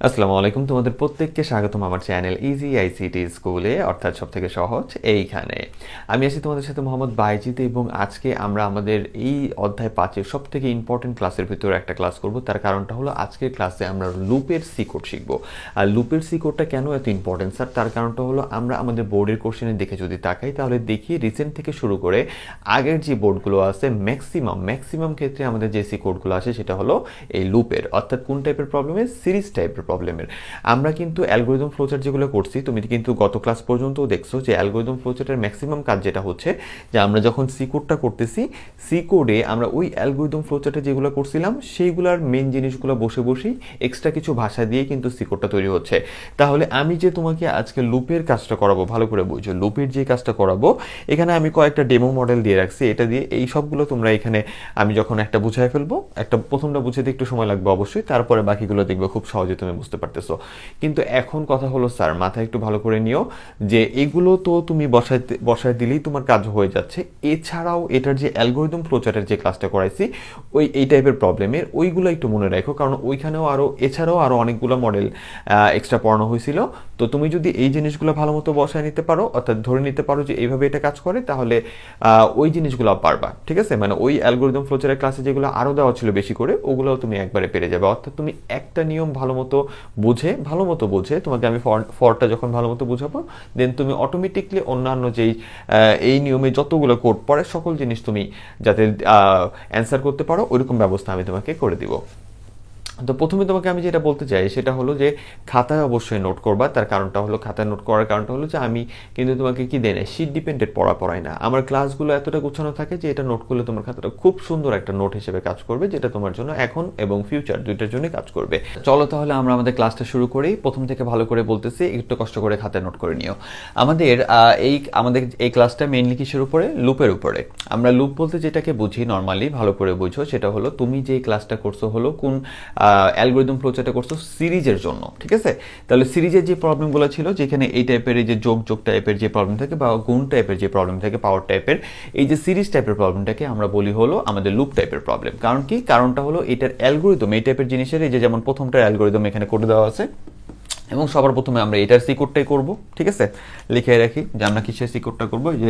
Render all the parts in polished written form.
আসসালামু আলাইকুম, তোমাদের প্রত্যেককে স্বাগতম আমার চ্যানেল ইজি আইসিটি স্কুলে, অর্থাৎ সবথেকে সহজ এইখানে। আমি আছি তোমাদের সাথে মোহাম্মদ বাইজিত, এবং আজকে আমরা আমাদের এই অধ্যায় 5-এর সবথেকে ইম্পর্টেন্ট ক্লাসের ভিতরে একটা ক্লাস করব। তার কারণটা হলো আজকের ক্লাসে আমরা লুপের সি কোড শিখব। আর লুপের সি কোডটা কেন এত ইম্পর্টেন্ট স্যার, তার কারণটা হলো আমরা আমাদের বোর্ডের কোশ্চেনের দিকে যদি তাকাই তাহলে দেখি রিসেন্ট থেকে শুরু করে আগের যে বোর্ডগুলো আছে ম্যাক্সিমাম ক্ষেত্রে আমাদের যে সি কোডগুলো আসে সেটা হলো এই লুপের, অর্থাৎ কোন টাইপের প্রবলেমের, সিরিজ টাইপের প্রবলেমের। আমরা কিন্তু অ্যালগরিদম ফ্লোচার্ট যেগুলো করছি, তুমি কিন্তু গত ক্লাস পর্যন্তও দেখছো যে অ্যালগরিদম ফ্লোচার্টের ম্যাক্সিমাম কাজ যেটা হচ্ছে যে আমরা যখন সি কোডটা করতেছি, সি কোডে আমরা ওই অ্যালগরিদম ফ্লোচার্টে যেগুলো করছিলাম সেইগুলোর মেন জিনিসগুলো বসে বসেই এক্সট্রা কিছু ভাষা দিয়ে কিন্তু সি কোডটা তৈরি হচ্ছে। তাহলে আমি যে তোমাকে আজকে লুপের কাজটা করাবো, ভালো করে বুঝো, লুপের যে কাজটা করাবো এখানে আমি কয়েকটা ডেমো মডেল দিয়ে রাখছি। এটা দিয়ে এই সবগুলো তোমরা এখানে আমি যখন একটা বুঝাই ফেলবো, একটা প্রথমটা বুঝাতে একটু সময় লাগবে অবশ্যই, তারপরে বাকিগুলো দেখবে খুব সহজে তুমি বুঝতে পারতেছো। কিন্তু এখন কথা হলো স্যার, মাথায় একটু ভালো করে নিও যে এগুলো তো তুমি বসায় দিলেই তোমার কাজ হয়ে যাচ্ছে। এছাড়াও এটার যে অ্যালগরিদম ফ্লোচার্টের যে ক্লাসটা করাইছি এই টাইপের প্রবলেমের ওইগুলো একটু মনে রাখো, কারণ ওইখানেও এছাড়াও আরও অনেকগুলো মডেল এক্সট্রা পড়ানো হয়েছিল। তো তুমি যদি এই জিনিসগুলো ভালো মতো বসায় নিতে পারো, অর্থাৎ ধরে নিতে পারো যে এইভাবে এটা কাজ করে, তাহলে ওই জিনিসগুলো পারবা। ঠিক আছে, মানে ওই অ্যালগরিদম ফ্লোচারের ক্লাসে যেগুলো আরও দেওয়া ছিল বেশি করে, ওগুলোও তুমি একবারে পেরে যাবে। অর্থাৎ তুমি একটা নিয়ম ভালো মতো বুঝে তোমাকে আমি ফরটা যখন ভালো মতো বুঝাবো, দেন তুমি অটোমেটিকলি অন্যান্য যেই এই নিয়মে যতগুলো কোড পড়ে সকল জিনিস তুমি যাতে অ্যান্সার করতে পারো ওইরকম ব্যবস্থা আমি তোমাকে করে দিব। তো প্রথমে তোমাকে আমি যেটা বলতে চাই সেটা হলো যে খাতায় অবশ্যই নোট করবা। তার কারণটা হলো, খাতায় নোট করার কারণটা হলো যে আমি কিন্তু তোমাকে কি দেয় না, শীট ডিপেন্ডেন্ট পড়াই না। আমার ক্লাসগুলো এতটা গুছানো থাকে যে এটা নোট করলে তোমার খাতাটা খুব সুন্দর একটা নোট হিসেবে কাজ করবে, যেটা তোমার জন্য এখন এবং ফিউচার দুইটার জন্যই কাজ করবে। চলো তাহলে আমরা আমাদের ক্লাসটা শুরু করি। প্রথম থেকে ভালো করে বলতেছি, একটু কষ্ট করে খাতায় নোট করে নিও। আমাদের এই ক্লাসটা মেইনলি কিসের উপরে? লুপের উপরে। আমরা লুপ বলতে যেটাকে বুঝি নর্মালি, ভালো করে বুঝো, সেটা হলো তুমি যে ক্লাসটা করছো হলো কোন অ্যালগরিদম ফ্লোচার্টে করছো সিরিজের জন্য। ঠিক আছে, তাহলে সিরিজের যে প্রবলেমগুলো ছিল, যেখানে এই টাইপের এই যে যোগ টাইপের যে প্রবলেম থাকে বা গুণ টাইপের যে প্রবলেম থাকে, পাওয়ার টাইপের, এই যে সিরিজ টাইপের প্রবলেমটাকে আমরা বলি হলো আমাদের লুপ টাইপের প্রবলেম। কারণ কি? কারণটা হলো এটার অ্যালগরিদম এই টাইপের জিনিসের, এই যে যেমন প্রথমটার অ্যালগরিদম এখানে করে দেওয়া আছে, এবং সবার প্রথমে আমরা এটার সি কোডটাই করবো। ঠিক আছে, লিখে রাখি যে আমরা কিসের সি কোডটা করবো, যে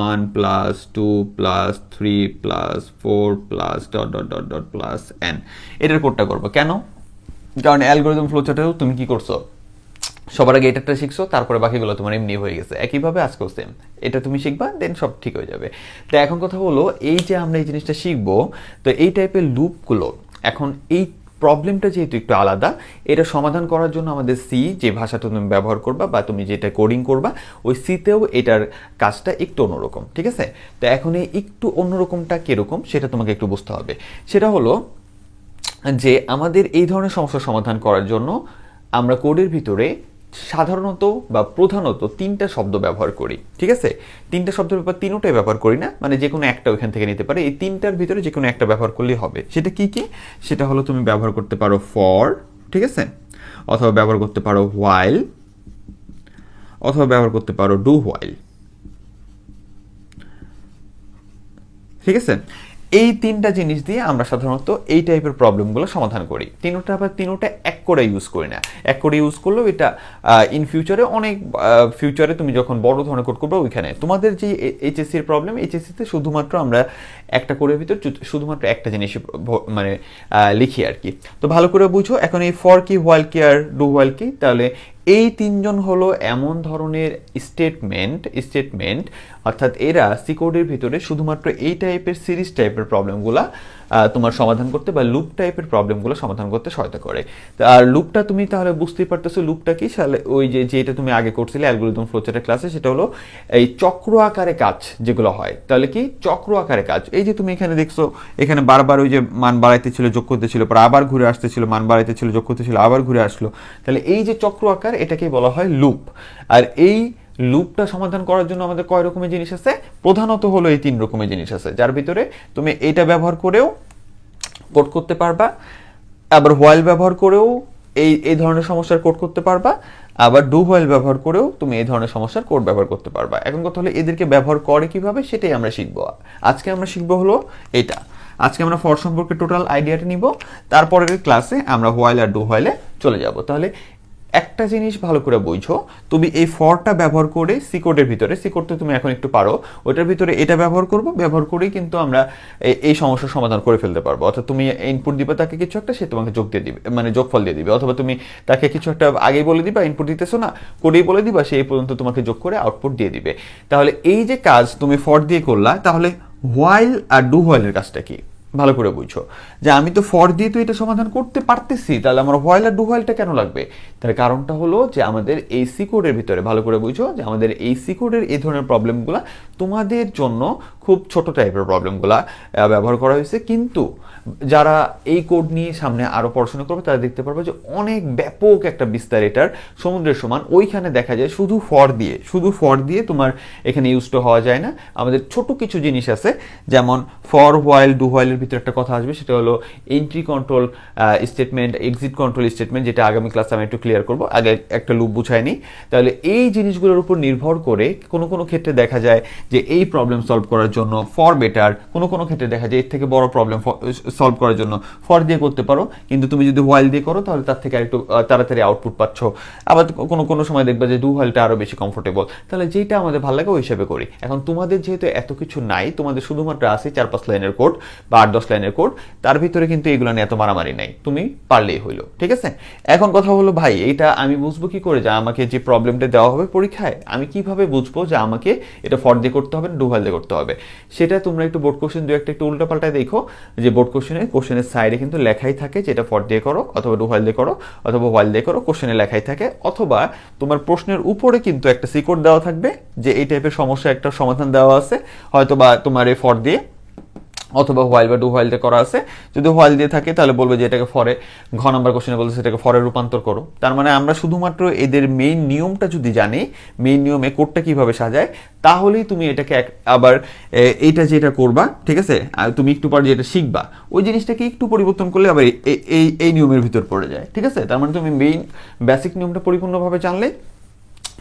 1 + 2 + 3 + 4 + ... n এটার কোডটা করবো। কেন? কারণ অ্যালগরিদম ফ্লোচার্টেও তুমি কি করছো, সবার আগে এটাটা শিখছো, তারপরে বাকিগুলো তোমার এমনি হয়ে গেছে। একইভাবে আজকেও সেম, এটা তুমি শিখবা, দেন সব ঠিক হয়ে যাবে। তো এখন কথা হলো, এই যে আমরা এই জিনিসটা শিখবো, তো এই টাইপের লুপগুলো এখন এই প্রবলেমটা যেহেতু একটু আলাদা, এটা সমাধান করার জন্য আমাদের সি যে ভাষাটা তুমি ব্যবহার করবা বা তুমি যেটা কোডিং করবা, ওই সিতেও এটার কাজটা একটু অন্যরকম। ঠিক আছে, তো এখন এই একটু অন্যরকমটা কিরকম সেটা তোমাকে একটু বুঝতে হবে। সেটা হলো যে আমাদের এই ধরনের সমস্যার সমাধান করার জন্য আমরা কোডের ভিতরে সাধারণত বা প্রধানত 3টা শব্দ ব্যবহার করি। ঠিক আছে, 3টা শব্দের ব্যাপার, 3টাই ব্যবহার করি না, মানে যে কোনো একটা ওইখান থেকে নিতে পারে। এই 3টার ভিতরে যে কোনো একটা ব্যবহার করলেই হবে। সেটা কি কি? সেটা হলো তুমি ব্যবহার করতে পারো ফর, ঠিক আছে, অথবা ব্যবহার করতে পারো হোয়াইল, অথবা ব্যবহার করতে পারো ডু হোয়াইল। ঠিক আছে, এই 3টা জিনিস দিয়ে আমরা সাধারণত এই টাইপের প্রবলেমগুলো সমাধান করি। তিনোটা এক করে ইউজ করি না। এক করে ইউজ করলেও এটা ইন ফিউচারে অনেক ফিউচারে তুমি যখন বড় ধরনের কোড করবে, ওইখানে তোমাদের যে এইচএসসির প্রবলেম, এইচএসসিতে শুধুমাত্র আমরা একটা কোডের ভিতর শুধুমাত্র একটা জিনিস মানে লিখি আর কি। তো ভালো করে বুঝো এখন এই ফর কি, হোয়াইল কি আর ডু হোয়াইল কি। তাহলে এই 3জন হলো এমন ধরনের স্টেটমেন্ট, অর্থাৎ এরা সি কোডের ভিতরে শুধুমাত্র এই টাইপের সিরিজ টাইপের প্রবলেমগুলা তোমার সমাধান করতে বা লুপ টাইপের প্রবলেমগুলো সমাধান করতে সহায়তা করে। আর লুপটা তুমি তাহলে বুঝতেই পারতেছো, লুপটা কি? ওই যেটা তুমি আগে করছিলে অ্যালগরিদম ফ্লোচার্টের ক্লাসে, সেটা হলো এই চক্র আকারে কাজ যেগুলো হয়। তাহলে কি চক্র আকারে কাজ? এই যে তুমি এখানে দেখছো, এখানে বারবার ওই যে মান বাড়াইতেছিল, যোগ করতেছিল, পর আবার ঘুরে আসতেছিল, মান বাড়াইতেছিল, যোগ করতেছিল, আবার ঘুরে আসলো। তাহলে এই যে চক্র আকার, এটাকেই বলা হয় লুপ। আর এই লুপটা সমাধান করার জন্য আমাদের কয় রকমের জিনিস আছে? প্রধানত হলো এই 3 রকমের জিনিস আছে, যার ভিতরে তুমি এইটা ব্যবহার করেও কোড করতে পারবা, আবার হোয়াইল ব্যবহার করেও এই ধরনের সমস্যার কোড করতে পারবা, আবার ডু হোয়াইল ব্যবহার করেও তুমি এই ধরনের সমস্যার কোড ব্যবহার করতে পারবা। এখন কথা হলো এদেরকে ব্যবহার করে কিভাবে, সেটাই আমরা শিখবো। আজকে আমরা শিখবো হলো এটা। আজকে আমরা ফর সম্পর্কে টোটাল আইডিয়াটা নিব, তারপরের ক্লাসে আমরা হোয়াইল আর ডু হোয়াইলে চলে যাব। তাহলে একটা জিনিস ভালো করে বুঝো, তুমি এই ফরটা ব্যবহার করে সি কোডের ভিতরে, সি কোড তো তুমি এখন একটু পারো, ওটার ভিতরে এটা ব্যবহার করেই কিন্তু আমরা এই সমস্যার সমাধান করে ফেলতে পারবো। অর্থাৎ তুমি ইনপুট দিবে তাকে কিছু একটা, সে তোমাকে যোগ দিয়ে দিবে, মানে যোগফল দিয়ে দিবে, অথবা তুমি তাকে কিছু একটা আগেই বলে দিবা, ইনপুট দিতেছো না, কোডেই বলে দিবা, সে এই পর্যন্ত তোমাকে যোগ করে আউটপুট দিয়ে দিবে। তাহলে এই যে কাজ তুমি ফর দিয়ে করলা, তাহলে হোয়াইল আর ডু হোয়াইলের কাজটা কি ভালো করে বুঝছো, যে আমি তো ফর দিয়ে তো এটা সমাধান করতে পারতেছি, তাহলে আমার হোয়াইল আর ডু হোয়াইলটা কেন লাগবে? তার কারণটা হলো যে আমাদের এই সি কোডের ভিতরে, ভালো করে বুঝো, যে আমাদের এই সি কোডের এই ধরনের প্রবলেমগুলো তোমাদের জন্য খুব ছোট টাইপের প্রবলেমগুলো ব্যবহার করা হয়েছে, কিন্তু যারা এই কোড নিয়ে সামনে আরও পড়াশোনা করবে তারা দেখতে পারবে যে অনেক ব্যাপক একটা বিস্তার এটার, সমুদ্রের সমান। ওইখানে দেখা যায় শুধু ফর দিয়ে তোমার এখানে ইউজড হওয়া যায় না, আমাদের ছোট কিছু জিনিস আছে, যেমন ফর হোয়াইল ডু হোয়াইলের ভিতরে একটা কথা আসবে, সেটা হলো entry control statement, exit control statement, যেটা আগামী ক্লাসে আমি একটু ক্লিয়ার করবো, আগে একটা লুপ বুঝাই নিই। তাহলে এই জিনিসগুলোর উপর নির্ভর করে কোনো ক্ষেত্রে দেখা যায় যে এই প্রবলেম সলভ করার জন্য ফর বেটার, কোনো ক্ষেত্রে দেখা যায় এর থেকে বড় প্রবলেম সলভ করার জন্য ফর দিয়ে করতে পারো, কিন্তু তুমি যদি হোয়াইল দিয়ে করো তাহলে তার থেকে আরেকটু তাড়াতাড়ি আউটপুট পাচ্ছ। আবার কোনো সময় দেখবে যে ডু হোয়াইলটা আরও বেশি কমফোর্টেবল, তাহলে যেটা আমাদের ভালো লাগে ওই হিসাবে করি। এখন তোমাদের যেহেতু এত কিছু নাই, তোমাদের শুধুমাত্র আছে 4-5 লাইনের কোড বা 8-10 লাইনের কোড, তার ভিতরে কিন্তু এগুলো নিয়ে এত মারামারি নাই, তুমি পারলেই হইলো, ঠিক আছে? এখন কথা হলো ভাই, এইটা আমি বুঝবো কি করে, যে আমাকে যে প্রবলেমটা দেওয়া হবে পরীক্ষায়, আমি কিভাবে বুঝবো যে আমাকে এটা ফর দিয়ে করতে হবে না ডু হোয়াইল দিয়ে করতে হবে? সেটা তোমরা একটু বোর্ড কোশ্চেন দু একটা একটু উল্টা পাল্টায় দেখো, যে বোর্ড কোশ্চেনের সাইডে কিন্তু লেখাই থাকে যে এটা ফর দিয়ে করো, অথবা ডু হোয়াইল দিয়ে করো, অথবা হোয়াইল দিয়ে করো, কোশ্চেনে লেখাই থাকে, অথবা তোমার প্রশ্নের উপরে কিন্তু একটা সি কোড দেওয়া থাকবে যে এই টাইপের সমস্যা একটা সমাধান দেওয়া আছে, হয়তো বা তোমার এই ফর দিয়ে অথবা হোয়াইল বা ডু হোয়াইলটা করা আছে। যদি হোয়াইল দিয়ে থাকে তাহলে বলবে যে এটাকে ফরে, ঘ নাম্বার কোশ্চেনে বলছে সেটাকে ফরে রূপান্তর করো। তার মানে আমরা শুধুমাত্র এদের মেইন নিয়মটা যদি জানি, মেইন নিয়মে কোডটা কিভাবে সাজায়, তাহলেই তুমি এটাকে আবার এইটা যেটা করবা, ঠিক আছে, আর তুমি একটু পর যেটা শিখবা ওই জিনিসটাকে একটু পরিবর্তন করলে আবার এই নিয়মের ভিতর পড়ে যায়, ঠিক আছে? তার মানে তুমি মেইন বেসিক নিয়মটা পরিপূর্ণভাবে জানলে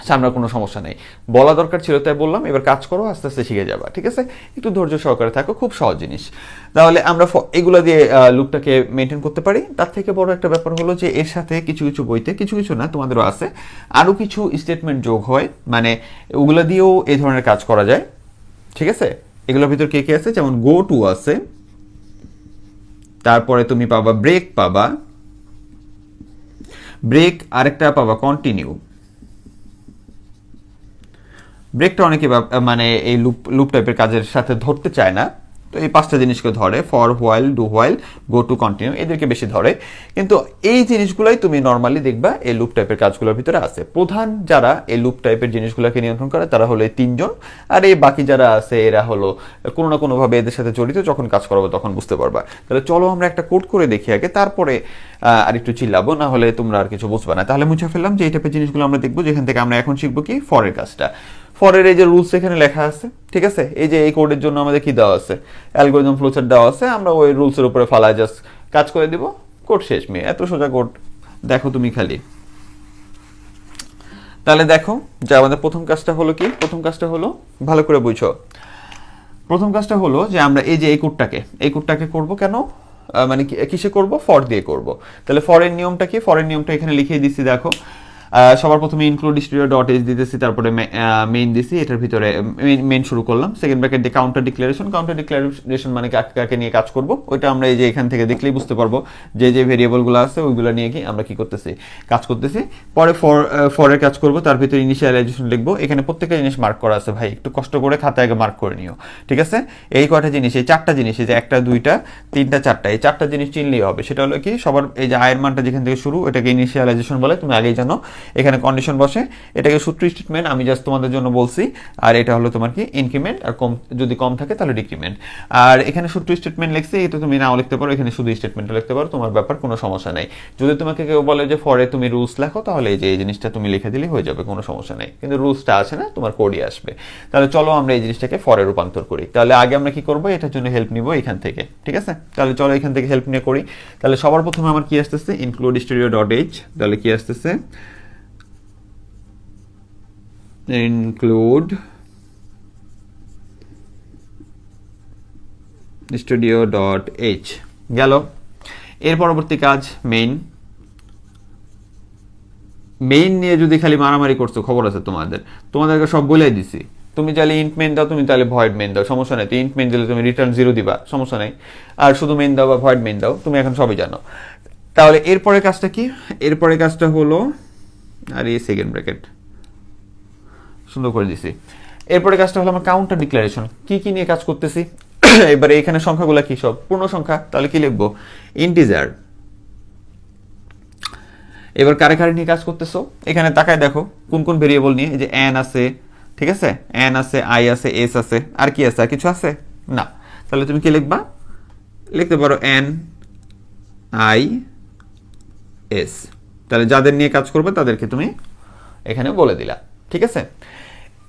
সামনের কোনো সমস্যা নেই। বলা দরকার ছিল তাই বললাম, এবার কাজ করো, আস্তে আস্তে শিখে যাবা, ঠিক আছে? একটু ধৈর্য সহকারে থাকো, খুব সহজ জিনিস। তাহলে আমরা এগুলো দিয়ে লুপটাকে মেনটেন করতে পারি। তার থেকে বড় একটা ব্যাপার হলো যে এর সাথে কিছু বইতে, কিছু না তোমাদেরও আছে, আরও কিছু স্টেটমেন্ট যোগ হয়, মানে ওগুলো দিয়েও এই ধরনের কাজ করা যায়, ঠিক আছে? এগুলোর ভিতর কে আছে, যেমন গো টু আছে, তারপরে তুমি পাবা ব্রেক, আরেকটা পাবা কন্টিনিউ। ব্রেকটা অনেকে মানে এই লুপ টাইপের কাজের সাথে ধরতে চায় না, তো এই 5টা জিনিসকে ধরে, for while do while go to continue, এদেরকে বেশি ধরে। কিন্তু এই জিনিসগুলোই তুমি নর্মালি দেখবা এই লুপ টাইপের কাজগুলোর ভিতরে আছে। প্রধান যারা এই লুপ টাইপের জিনিসগুলোকে নিয়ন্ত্রণ করে তারা হলো এই 3জন, আর এই বাকি যারা আছে এরা হলো কোনো না কোনোভাবে এদের সাথে জড়িত, যখন কাজ করাবো তখন বুঝতে পারবা। তাহলে চলো আমরা একটা কোড করে দেখি আগে, তারপরে আর একটু চিল্লাবো, না হলে তোমরা আর কিছু বুঝবা না। তাহলে মুছে ফেললাম যে এই টাইপের জিনিসগুলো আমরা দেখবো, যেখান থেকে আমরা এখন শিখবো কি ফরের কাজটা। ফরের এই যে রুলস এখানে লেখা আছে, ঠিক আছে? এই যে এই কোডের জন্য আমাদের কি দেওয়া আছে, অ্যালগরিদম ফ্লোচার্ট দেওয়া আছে, আমরা ওই রুলসের উপরে ফালা জাস্ট কাজ করে দিব, কোড শেষ। মেয়ে এত সোজা কোড, দেখো তুমি খালি। তাহলে দেখো যে আমাদের প্রথম কাজটা হলো কি, প্রথম কাজটা হলো ভালো করে বুঝো, প্রথম কাজটা হলো যে আমরা এই যে এই কোডটাকে করব কেন, মানে কিসে করব, ফর দিয়ে করব। তাহলে ফরের নিয়মটা কি, ফরের নিয়মটা এখানে লিখিয়ে দিচ্ছি, দেখো। সবার প্রথমে ইনক্লুড স্টুডিও ডট এইচ দিতেছি, তারপরে মেইন দিছি, এটার ভিতরে মেইন শুরু করলাম, সেকেন্ড ব্র্যাকেট দিয়ে কাউন্টার ডিক্লারেশন মানে কাকে নিয়ে কাজ করব, ওইটা আমরা এই যে এখান থেকে দেখলেই বুঝতে পারবো যে ভেরিয়েবলগুলো আছে ওইগুলো নিয়ে কি আমরা কি করতেছি, কাজ করতেছি। পরে ফরের কাজ করব, তার ভিতরে ইনিশিয়ালাইজেশন লিখবো, এখানে প্রত্যেকটা জিনিস মার্ক করা আছে ভাই, একটু কষ্ট করে খাতায় আগে মার্ক করে নিও, ঠিক আছে? এই কয়টা জিনিস, এই 4টা জিনিস, এই যে 1টা 2টা 3টা 4টা, এই 4টা জিনিস চিনলেই হবে। সেটা হলো কি, সবার এই যে আয়ের মানটা যেখান থেকে শুরু, এটাকে ইনিশিয়ালাইজেশন বলে, তুমি আগেই জানো। এখানে কন্ডিশন বসে, এটাকে সূত্র স্টেটমেন্ট আমি জাস্ট তোমাদের জন্য বলছি, আর এটা হলো তোমার কি ইনক্রিমেন্ট, আর যদি কম থাকে তাহলে ডিক্রিমেন্ট। আর এখানে সূত্র স্টেটমেন্ট লিখছি, এটা তুমি নাও লিখতে পারো, এখানে শুধু স্টেটমেন্টটা লিখতে পারো, তোমার ব্যাপার, কোনো সমস্যা নেই। যদি তোমাকে কেউ বলে যে ফরে তুমি রুলস লেখো, তাহলে এই যে এই জিনিসটা তুমি লিখে দিলে হয়ে যাবে, কোনো সমস্যা নেই। কিন্তু রুলসটা আছে না, তোমার কোডই আসবে। তাহলে চলো আমরা এই জিনিসটাকে ফরে রূপান্তর করি। তাহলে আগে আমরা কি করবো, এটার জন্য হেল্প নিব এখান থেকে, ঠিক আছে? তাহলে চলো এখান থেকে হেল্প নিয়ে করি। তাহলে সবার প্রথমে আমার কি আসতেছে, ইনক্লুড স্টুডিও ডট এইচ, তাহলে কি আসতেছে, include studio.h গেল। এর পরবর্তী কাজ মেইন, মেইন নিয়ে যদি খালি মারামারি করছো খবর আছে তোমাদেরকে সব বলেই দিছি। তুমি চাইলে ইন্ট মেইন দাও, তুমি চাইলে ভয়েড মেইন দাও, সমস্যা নেই। ইন্ট মেইন দিলে তুমি রিটার্ন 0 দিবা, সমস্যা নেই। আর শুধু মেইন দাও বা ভয়েড মেইন দাও, তুমি এখন সবই জানো। তাহলে এরপরে কাজটা কি? এরপরে কাজটা হলো, আর এই সেকেন্ড ব্র্যাকেট সুন্দর করে দিছি। এরপরে কাজটা হলো আমার কাউন্টার ডিক্লারেশন। কি কি নিয়ে কাজ করতেছি? এবারে এখানে সংখ্যাগুলো কি? সব পূর্ণ সংখ্যা। তাহলে কি লিখবো? ইন্টিজার। এবার কারে কারে নিয়ে কাজ করতেছো এখানে তাকায় দেখো কোন কোন ভেরিয়েবল নিয়ে। এই যে এন আছে, ঠিক আছে, এন আছে, আই আছে, এস আছে, আর কি আছে? আর কিছু আছে না। তাহলে তুমি কি লিখবা? লিখতে পারো এন আই এস। তাহলে যাদের নিয়ে কাজ করবে তাদেরকে তুমি এখানে বলে দিলা, ঠিক আছে।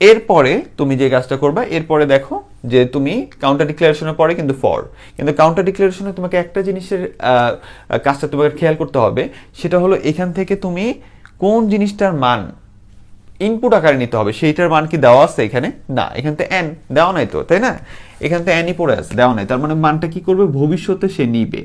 এরপরে তুমি যে কাজটা করবা, এরপরে দেখো যে তুমি কাউন্টার ডিক্লারেশনের পরে কিন্তু ফর, কিন্তু কাউন্টার ডিক্লারেশনে তোমাকে একটা জিনিসের কাজটা তোমাকে খেয়াল করতে হবে, সেটা হলো এখান থেকে তুমি কোন জিনিসটার মান ইনপুট আকারে নিতে হবে, সেইটার মান কি দেওয়া আছে এখানে? না, এখান থেকে এন দেওয়া নাই তো, তাই না? এখান থেকে এনই পড়ে আছে, দেওয়া নাই। তার মানে মানটা কি করবে? ভবিষ্যতে সে নিবে।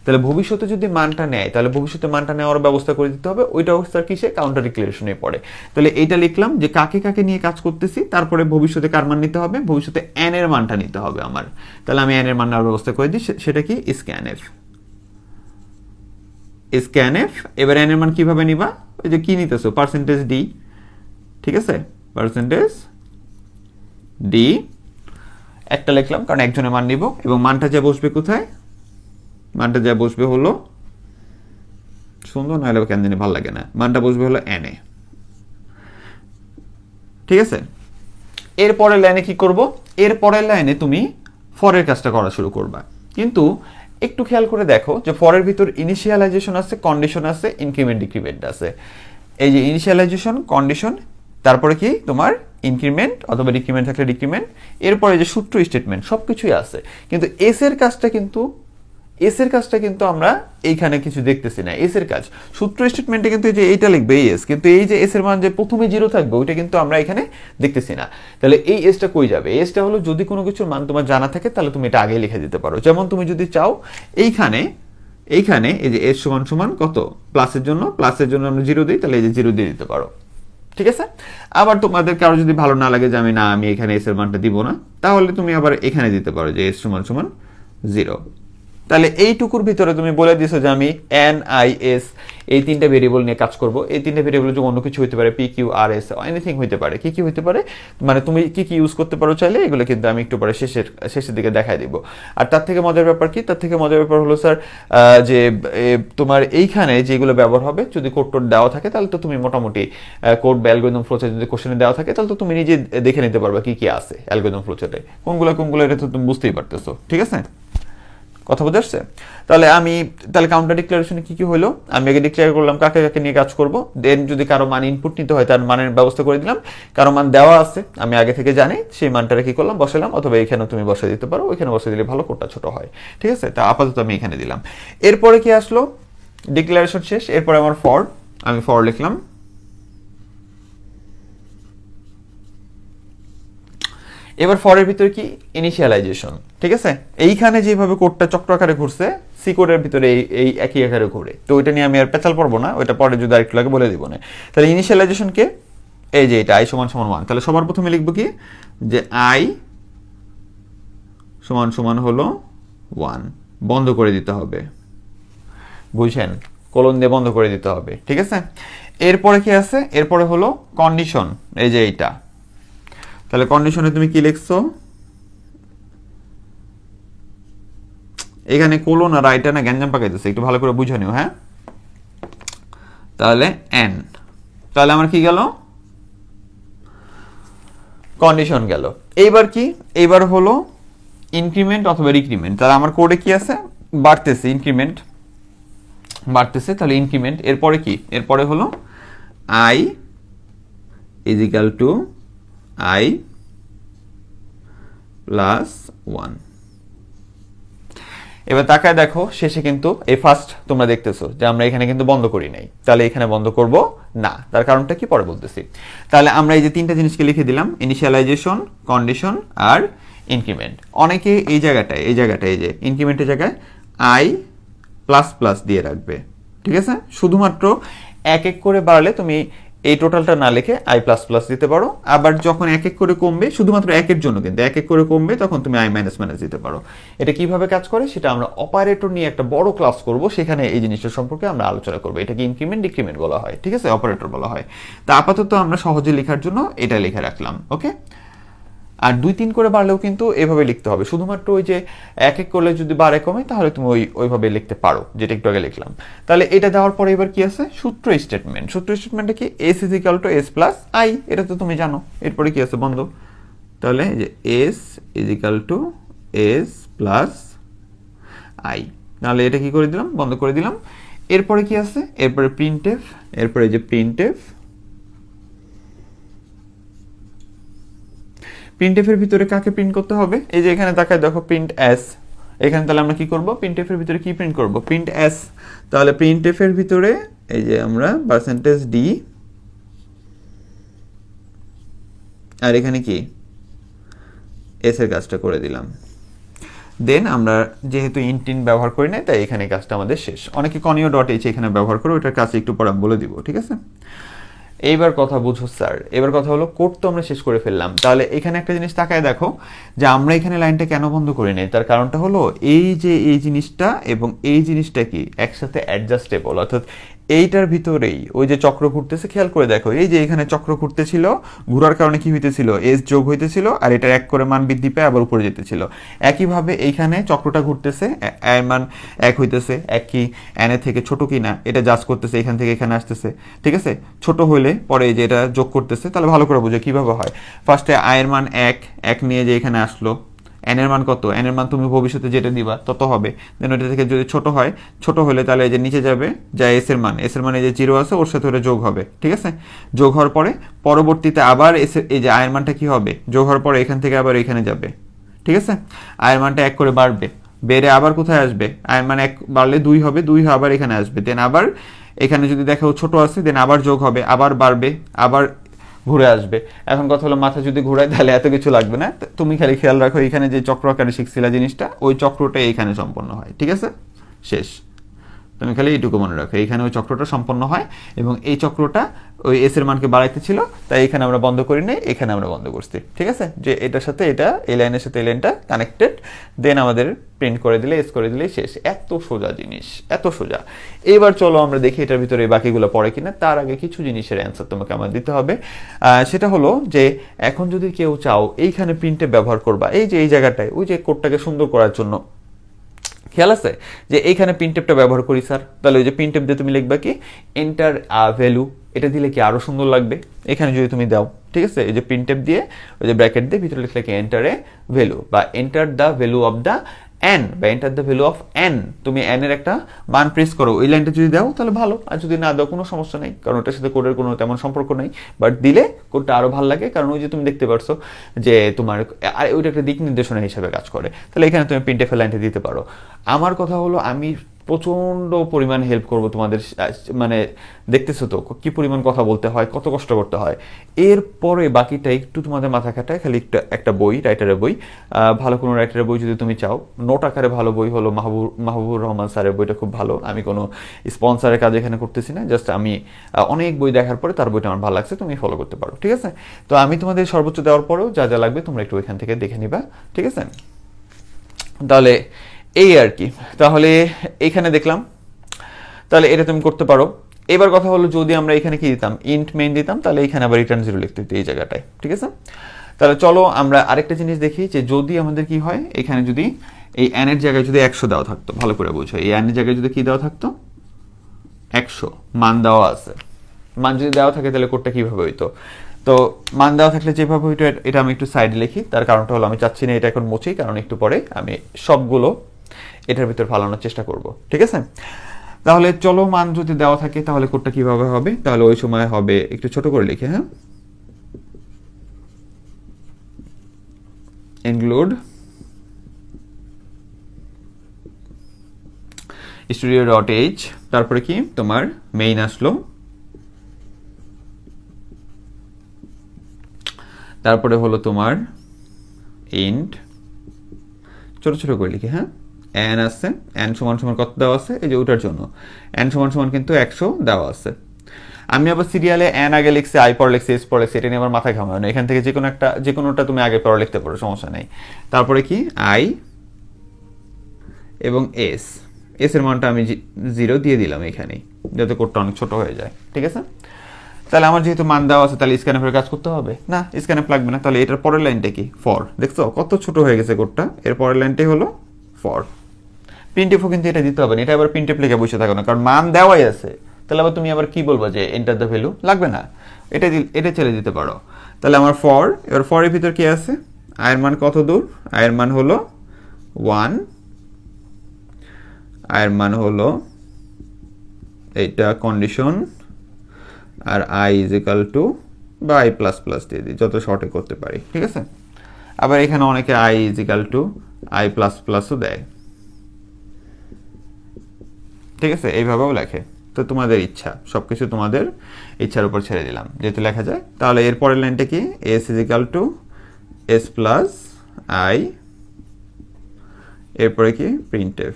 তাহলে ভবিষ্যতে যদি মানটা নেয়, তাহলে ভবিষ্যতে মানটা নেওয়ার ব্যবস্থা করে দিতে হবে। ওইটা অবস্থা কিসে? কাউন্টার ডিক্লারেশনে পড়ে। তাহলে এইটা লিখলাম যে কাকে কাকে নিয়ে কাজ করতেছি, তারপরে ভবিষ্যতে কার মান নিতে হবে? ভবিষ্যতে এন এর মানটা নিতে হবে আমার। তাহলে আমি এন এর মান নেওয়ার ব্যবস্থা করে দিই, সেটা কি? স্ক্যানএফ। স্ক্যানএফ। এবার এন এর মান কিভাবে নিবা? ওই যে কি নিতেছো? পার্সেন্টেজ ডি, ঠিক আছে, পার্সেন্টেজ ডি একটা লিখলাম, কারণ একজনের মান নিব। এবং মানটা যা বসবে কোথায়? মানটা যা বসবে হলো, সুন্দর না হলে কেন জানি ভালো লাগে না, মানটা বসবে হলো এন এ, ঠিক আছে। এরপরের লাইনে কি করব? এরপরের লাইনে তুমি ফরের কাজটা করা শুরু করবা। কিন্তু একটু খেয়াল করে দেখো যে ফরের ভিতর ইনিশিয়ালাইজেশন আছে, কন্ডিশন আছে, ইনক্রিমেন্ট ডিক্রিমেন্ট আছে। এই যে ইনিশিয়ালাইজেশন, কন্ডিশন, তারপরে কি তোমার ইনক্রিমেন্ট অথবা ডিক্রিমেন্ট থাকলে ডিক্রিমেন্ট, এরপরে যে সূত্র স্টেটমেন্ট সবকিছুই আছে। কিন্তু এস এর কাজটা কিন্তু আমরা এইখানে কিছু দেখতেছি না। এস এর কাজ সূত্র স্টেটমেন্টে কিন্তু এই যে এইটা লিখবে এস, কিন্তু এই যে এস এর মান যে প্রথমে 0 থাকবে ওইটা কিন্তু আমরা এখানে দেখতেছি না। তাহলে এই এসটা কই যাবে? এসটা হলো যদি কোনো কিছুর মান তোমার জানা থাকে তাহলে তুমি এটা আগে লিখে দিতে পারো। যেমন তুমি যদি চাও এইখানে এই যে এস সমান সমান কত, প্লাসের জন্য আমরা 0 দিই, তাহলে এই যে 0 দিয়ে দিতে পারো, ঠিক আছে। আবার তোমাদের কারো যদি ভালো না লাগে যে আমি এখানে এস এর মানটা দিব না, তাহলে তুমি আবার এখানে দিতে পারো যে এস সমান সমান 0। তাহলে এইটুকুর ভিতরে তুমি বলে দিছো যে আমি এন আই এস এই তিনটা ভেরিয়েবল নিয়ে কাজ করব। এই তিনটা ভেরিয়েবল যে অন্য কিছু হতে পারে, P Q R S, anything হতে পারে। কি কি হতে পারে মানে তুমি কি কি ইউজ করতে পারো চাইলে, এগুলো কিন্তু আমি একটু পরে শেষের দিকে দেখাই দিব। আর তার থেকে মজার ব্যাপার কি? তার থেকে মজার ব্যাপার হলো স্যার যে তোমার এইখানে যেগুলো ব্যবহার হবে, যদি কোড টোড দেওয়া থাকে তাহলে তো তুমি মোটামুটি কোড বা অ্যালগরিদম ফ্লোচার্ট যদি কোশ্চেনে দেওয়া থাকে তাহলে তো তুমি নিজে দেখে নিতে পারবা কি কি আছে অ্যালগরিদম ফ্লোচার্টে, কোনগুলো এটা তো তুমি বুঝতেই পারতেছো, ঠিক আছে। কথা বোঝা যাচ্ছে? তাহলে কাউন্টার ডিক্লারেশনে কি কি হলো? আমি আগে ডিক্লেয়ার করলাম কাকে কাকে নিয়ে কাজ করব, দেন যদি কারো মান ইনপুট নিতে হয় তার মানের ব্যবস্থা করে দিলাম। কারো মান দেওয়া আছে আমি আগে থেকে জানি, সেই মানটা কি করলাম? বসালাম, অথবা এখানে তুমি বসে দিতে পারো, ওইখানে বসে দিলে ভালো, কোডটা ছোট হয়, ঠিক আছে। তা আপাতত আমি এখানে দিলাম। এরপরে কি আসলো? ডিক্লারেশন শেষ, এরপরে আমার ফর, আমি ফর লিখলাম। এবার ফরের ভিতরে কি? ইনিশিয়ালাইজেশন, ঠিক আছে। এইখানে যেভাবে কোডটা চক্র আকারে ঘুরছে, সি কোডের ভিতরে এই একই আকারে ঘুরে, তো ওইটা নিয়ে আমি আর পেঁচাল পড়বো না, ওইটা পরে যদি আরেকটু লাগে বলে দিব না। তাহলে ইনিশিয়ালাইজেশন কে? এই যে এটা আই সমান সমান 1। তাহলে সবার প্রথমে লিখবো কি? যে আই সমান সমান হলো 1, বন্ধ করে দিতে হবে, বুঝছেন? কোলন দিয়ে বন্ধ করে দিতে হবে, ঠিক আছে। এরপরে কি আছে? এরপরে হলো কন্ডিশন, এই যে এইটা। তাহলে কন্ডিশনে তুমি কি লিখছো? এখানে কোলন আর রাইটা না গ্যাঞ্জাম পাকাইতেছে, একটু ভালো করে বুঝে নিও, হ্যাঁ। তাহলে এন, তাহলে আমার কি গেল? কন্ডিশন গেল। এইবার কি? এইবার হলো ইনক্রিমেন্ট অথবা ডিক্রিমেন্ট। তাহলে আমার কোডে কি আছে? বাড়তেছে, ইনক্রিমেন্ট বাড়তেছে, তাহলে ইনক্রিমেন্ট। এরপরে কি? এরপরে হলো I is equal to i plus 1। এবার তাকায় দেখো শেষে কিন্তু এই ফার্স্ট তোমরা দেখতেছো যে আমরা এখানে কিন্তু বন্ধ করি নাই, তাহলে এখানে বন্ধ করব না। তার কারণটা কি পরে বলতেছি। তাহলে আমরা এই যে তিনটা জিনিসকে লিখে দিলাম, ইনিশিয়ালাইজেশন, কন্ডিশন আর ইনক্রিমেন্ট। অনেকে এই জায়গাটায় এই যে ইনক্রিমেন্টের জায়গায় আই প্লাস প্লাস দিয়ে রাখবে, ঠিক আছে। শুধুমাত্র এক এক করে বাড়লে তুমি এই টোটালটা না লিখে i প্লাস প্লাস দিতে পারো। আবার যখন এক এক করে কমবে, শুধুমাত্র একের জন্য কিন্তু এক এক করে কমবে, তখন তুমি i মাইনাস মাইনাস দিতে পারো। এটা কিভাবে কাজ করে সেটা আমরা অপারেটর নিয়ে একটা বড় ক্লাস করব, সেখানে এই জিনিসটা সম্পর্কে আমরা আলোচনা করবো। এটাকে ইনক্রিমেন্ট ডিক্রিমেন্ট বলা হয়, ঠিক আছে, অপারেটর বলা হয়। তা আপাতত আমরা সহজে লেখার জন্য এটা লিখে রাখলাম, ওকে। আর 2-3 করে বাড়লেও কিন্তু এভাবে লিখতে হবে, শুধুমাত্র ওই যে এক এক করলে যদি বাড়ে কমে তাহলে তুমি ওইভাবে লিখতে পারো, যেটা একটু আগে লিখলাম। তাহলে এটা দেওয়ার পরে এবার কি আছে, সূত্র স্টেটমেন্ট। সূত্র স্টেটমেন্টটা কি, S is equal two s plus I, এটা তো তুমি জানো। এরপরে কি আছে বন্ধু, তাহলে যে S is equal two s plus I, তাহলে এটা কি করে দিলাম, বন্ধ করে দিলাম। এরপরে কি আছে, এরপরে প্রিন্টএফ, এরপরে যে প্রিন্টএফ, প্রিন্টএফ এর ভিতরে কাকে প্রিন্ট করতে হবে, এই যে এখানে তাকায় দেখো প্রিন্ট এস, এখানে তাহলে আমরা কি করব, প্রিন্টএফ এর ভিতরে কি প্রিন্ট করব, প্রিন্ট এস। তাহলে প্রিন্টএফ এর ভিতরে এই যে আমরা পার্সেন্টেজ ডি, আর এখানে কি এস এর কাজটা করে দিলাম। দেন আমরা যেহেতু ইন্টিন ব্যবহার করি না, তাই এখানে কাজটা আমাদের শেষ। অনেকে কনিও ডট এইচ এখানে ব্যবহার করে, ওটার কাজ একটু পরে বলে দিব, ঠিক আছে। এইবার কথা বুঝো স্যার, এবার কথা হলো কোড তো আমরা শেষ করে ফেললাম। তাহলে এখানে একটা জিনিস তাকায় দেখো যে আমরা এখানে লাইনটা কেন বন্ধ করি নাই, তার কারণটা হলো এই যে এই জিনিসটা এবং এই জিনিসটা কি একসাথে অ্যাডজাস্টেবল, অর্থাৎ এইটার ভিতরেই ওই যে চক্র ঘুরতেছে, খেয়াল করে দেখো, এই যে এখানে চক্র ঘুরতেছিল, ঘোরার কারণে কি হইতেছিল, এস যোগ হইতেছিল, আর এটার এক করে মান বৃদ্ধি পেয়ে আবার উপরে যেতেছিল। একইভাবে এইখানে চক্রটা ঘুরতেছে, এর মান এক হইতেছে, এক কি এন এর থেকে ছোট কি না এটা জাজ করতেছে, এখান থেকে এখানে আসতেছে, ঠিক আছে। ছোট হইলে পরে যে এটা যোগ করতেছে, তাহলে ভালো করে বুঝো কিভাবে হয়। ফার্স্টে আয়ের মান এক নিয়ে যে এখানে আসলো, এন এর মান কত, এন এর মান তুমি ভবিষ্যতে যেটা দিবা তত হবে। দেন ওইটা থেকে যদি ছোট হয়, ছোট হলে তাহলে এই যে নিচে যাবে, যা এস এর মান, এস এর মানে যে 0 আছে ওর সাথে ওটা যোগ হবে, ঠিক আছে। যোগ হওয়ার পরে পরবর্তীতে আবার এই যে আয়ের মানটা কি হবে, যোগ হওয়ার পরে এখান থেকে আবার এখানে যাবে, ঠিক আছে। আয়ের মানটা এক করে বাড়বে, বেড়ে আবার কোথায় আসবে, আয়ের মান এক বাড়লে 2 হবে, 2 আবার এখানে আসবে। দেন আবার এখানে যদি দেখো ছোট আছে, দেন আবার যোগ হবে, আবার বাড়বে, আবার ঘুরে আসবে। এখন কথা হলো মাথা যদি ঘুরায় তাহলে এত কিছু লাগবে না, তুমি খালি খেয়াল রাখো এখানে যে চক্র আকারে শিখছিলা জিনিসটা, ওই চক্রটাই এখানে সম্পন্ন হয়, ঠিক আছে, শেষ। তুমি খালি এইটুকু মনে রাখো, এইখানে ওই চক্রটা সম্পন্ন হয় এবং এই চক্রটা ওই এস এর মানকে বাড়াইতে ছিল, তাই এখানে আমরা বন্ধ করি নাই, এখানে আমরা বন্ধ করছি, ঠিক আছে। যে এটার সাথে এটা, এই লাইনের সাথে এই লাইনটা কানেক্টেড, দেন আমাদের প্রিন্ট করে দিলে, এস করে দিলেই শেষ। এত সোজা জিনিস, এত সোজা। এবার চলো আমরা দেখি এটার ভিতরে বাকিগুলো পড়ে কিনা। তার আগে কিছু জিনিসের অ্যান্সার তোমাকে আমার দিতে হবে। সেটা হলো যে এখন যদি কেউ চাও এইখানে প্রিন্টে ব্যবহার করবা, এই যে এই জায়গাটায় ওই যে কোডটাকে সুন্দর করার জন্য, খেয়াল আছে যে এইখানে প্রিন্টএফটা ব্যবহার করি স্যার, তাহলে ওই যে প্রিন্টএফ দিয়ে তুমি লিখবা কি এন্টার ভ্যালু, এটা দিলে কি আরো সুন্দর লাগবে। এখানে যদি তুমি দাও, ঠিক আছে, এই যে প্রিন্টএফ দিয়ে ওই যে ব্র্যাকেট দিয়ে ভিতরে লিখলে কি এন্টার এ ভ্যালু, বা enter the value of the n, বা enter the value of n, তুমি এন এর একটা মান প্রেস করো, ওই লাইনটা যদি দাও তাহলে ভালো, আর যদি না দাও কোনো সমস্যা নেই, কারণ ওটার সাথে কোডের কোনো তেমন সম্পর্ক নেই। বাট দিলে কোডটা আরো ভালো লাগে, কারণ ওই যে তুমি দেখতে পারছো যে তোমার ওইটা একটা দিক নির্দেশনা হিসেবে কাজ করে। তাহলে এখানে তুমি প্রিন্টএফ এর লাইনটা দিতে পারো। আমার কথা হলো আমি প্রচণ্ড পরিমাণ হেল্প করব তোমাদের, মানে দেখতেছো তো কি পরিমাণ কথা বলতে হয়, কত কষ্ট করতে হয়। এরপরে বাকিটা একটু তোমাদের মাথা খাটায়, খালি একটা বই, রাইটারের বই, ভালো কোনো রাইটারের বই যদি তুমি চাও, নোট আকারে ভালো বই হলো মাহবুবুর রহমান স্যারের বইটা খুব ভালো। আমি কোনো স্পন্সারের কাজ এখানে করতেছি না, জাস্ট আমি অনেক বই দেখার পরে তার বইটা আমার ভালো লাগছে, তুমি ফলো করতে পারো, ঠিক আছে। তো আমি তোমাদের সর্বোচ্চ দেওয়ার পরেও যা যা লাগবে তোমরা একটু এখান থেকে দেখে নিবা, ঠিক আছে। তাহলে এই আর কি, তাহলে এখানে দেখলাম, তাহলে এটা তুমি করতে পারো। এবার কথা হলো যদি আমরা এখানে কি দিতাম, ইন্ট মেইন দিতাম, তাহলে এখানে আবার রিটার্ন 0 লিখতে হতো এই জায়গাটায়, ঠিক আছে। তাহলে চলো আমরা আরেকটা জিনিস দেখি, যে যদি আমাদের কি হয়, এখানে যদি এই n এর জায়গায় যদি 100 দেওয়া থাকতো, ভালো করে বুঝো, এই n এর জায়গায় যদি কি দেওয়া থাকতো, 100 মান দেওয়া আছে, মান যদি দেওয়া থাকে তাহলে কোডটা কিভাবে হইতো। তো মান দেওয়া থাকলে যেভাবে হইতো, এটা আমি একটু সাইডে লিখি, তার কারণটা হলো আমি চাচ্ছি না এটা এখন মুছি, কারণ একটু পরে আমি সবগুলো এটার ভিতর ফালানোর চেষ্টা করব, ঠিক আছে। তাহলে চলো মান যদি দেওয়া থাকে তাহলে কোডটা কিভাবে হবে, তাহলে ওই সময় হবে, একটু ছোট করে লিখে, হ্যাঁ, ইনক্লুড studio.h, তারপরে কি তোমার মেইন আসলো, তারপরে হলো তোমার ইন্ট, ছোট ছোট করে লিখে, হ্যাঁ, n আছে, n সমান সমান কত দেওয়া আছে, এই যে ওটার জন্য n সমান সমান কিন্তু 100 দেওয়া আছে। আমি আবার সিরিয়ালে এন আগে লিখছি, আই পরে লিখছি, এস পরে লিখছি, এটা নিয়ে আমার মাথায় ঘামায় না। এখান থেকে যে কোনোটা তুমি আগে পরে লিখতে পারো, সমস্যা নেই। তারপরে কি আই এবং এস, এস এর মানটা আমি 0 দিয়ে দিলাম এখানেই, যাতে কোডটা অনেক ছোট হয়ে যায়, ঠিক আছে। তাহলে আমার যেহেতু মান দেওয়া আছে, তাহলে স্ক্যানএফের কাজ করতে হবে না, স্ক্যানএফ লাগবে না। তাহলে এটার পরের লাইনটা কি, ফর। দেখছো কত ছোট হয়ে গেছে কোডটা, এর পরের লাইনটাই হলো ফর। প্রিন্টএফও কিন্তু এটা দিতে হবে না, এটা আবার প্রিন্টএফ লিখে বসে থাকো না, কারণ মান দেওয়াই আছে। তাহলে আবার তুমি আবার কি বলবো যে এন্টার দ্য ভ্যালু, লাগবে না, এটা ছেড়ে দিতে পারো। তাহলে আমার ফর, এবার ফরের ভিতর কি আছে, আয়ের মান কত দূর, আয়ের মান হলো 1, আয়ের মান হলো এইটা কন্ডিশন, আর আই ইজ ইকাল টু বা আই প্লাস প্লাস দিয়ে দিই, যত শর্টে করতে পারি, ঠিক আছে। আবার এখানে অনেকে i is equal to i plus প্লাসও দেয়, ঠিক আছে, এইভাবেও লেখে। তো তোমাদের ইচ্ছা, সব কিছু তোমাদের ইচ্ছার উপর ছেড়ে দিলাম, যেহেতু লেখা যায়। তাহলে এর পরের লাইনটা কি, S is equal two s plus I, এরপরে কি প্রিন্টএফ,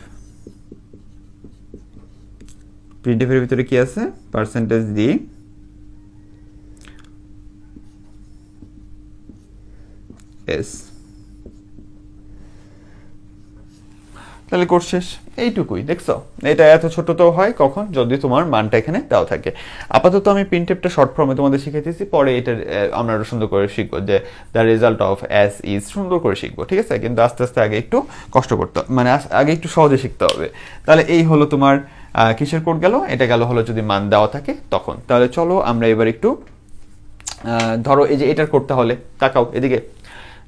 প্রিন্টএফের ভিতরে কি আছে, পার্সেন্টেজ ডি এস। তাহলে কোর্স শেষ, এইটুকুই। দেখছো এটা এত ছোট তো হয় কখন, যদি তোমার মানটা এখানে দেওয়া থাকে। আপাতত আমি প্রিন্টএফটা শর্ট ফর্মে তোমাদের শিখাইতেছি, পরে এটা আমরা আরো সুন্দর করে শিখবো, যে দ্য রেজাল্ট অফ অ্যাস ইজ সুন্দর করে শিখবো, ঠিক আছে। কিন্তু আস্তে আস্তে আগে একটু কষ্ট করতে, মানে আগে একটু সহজে শিখতে হবে। তাহলে এই হলো তোমার কিসের কোড গেল, এটা গেল হলো যদি মান দেওয়া থাকে তখন। তাহলে চলো আমরা এবার একটু ধরো এই যে এটার কোডটা হলে তাকাও এদিকে,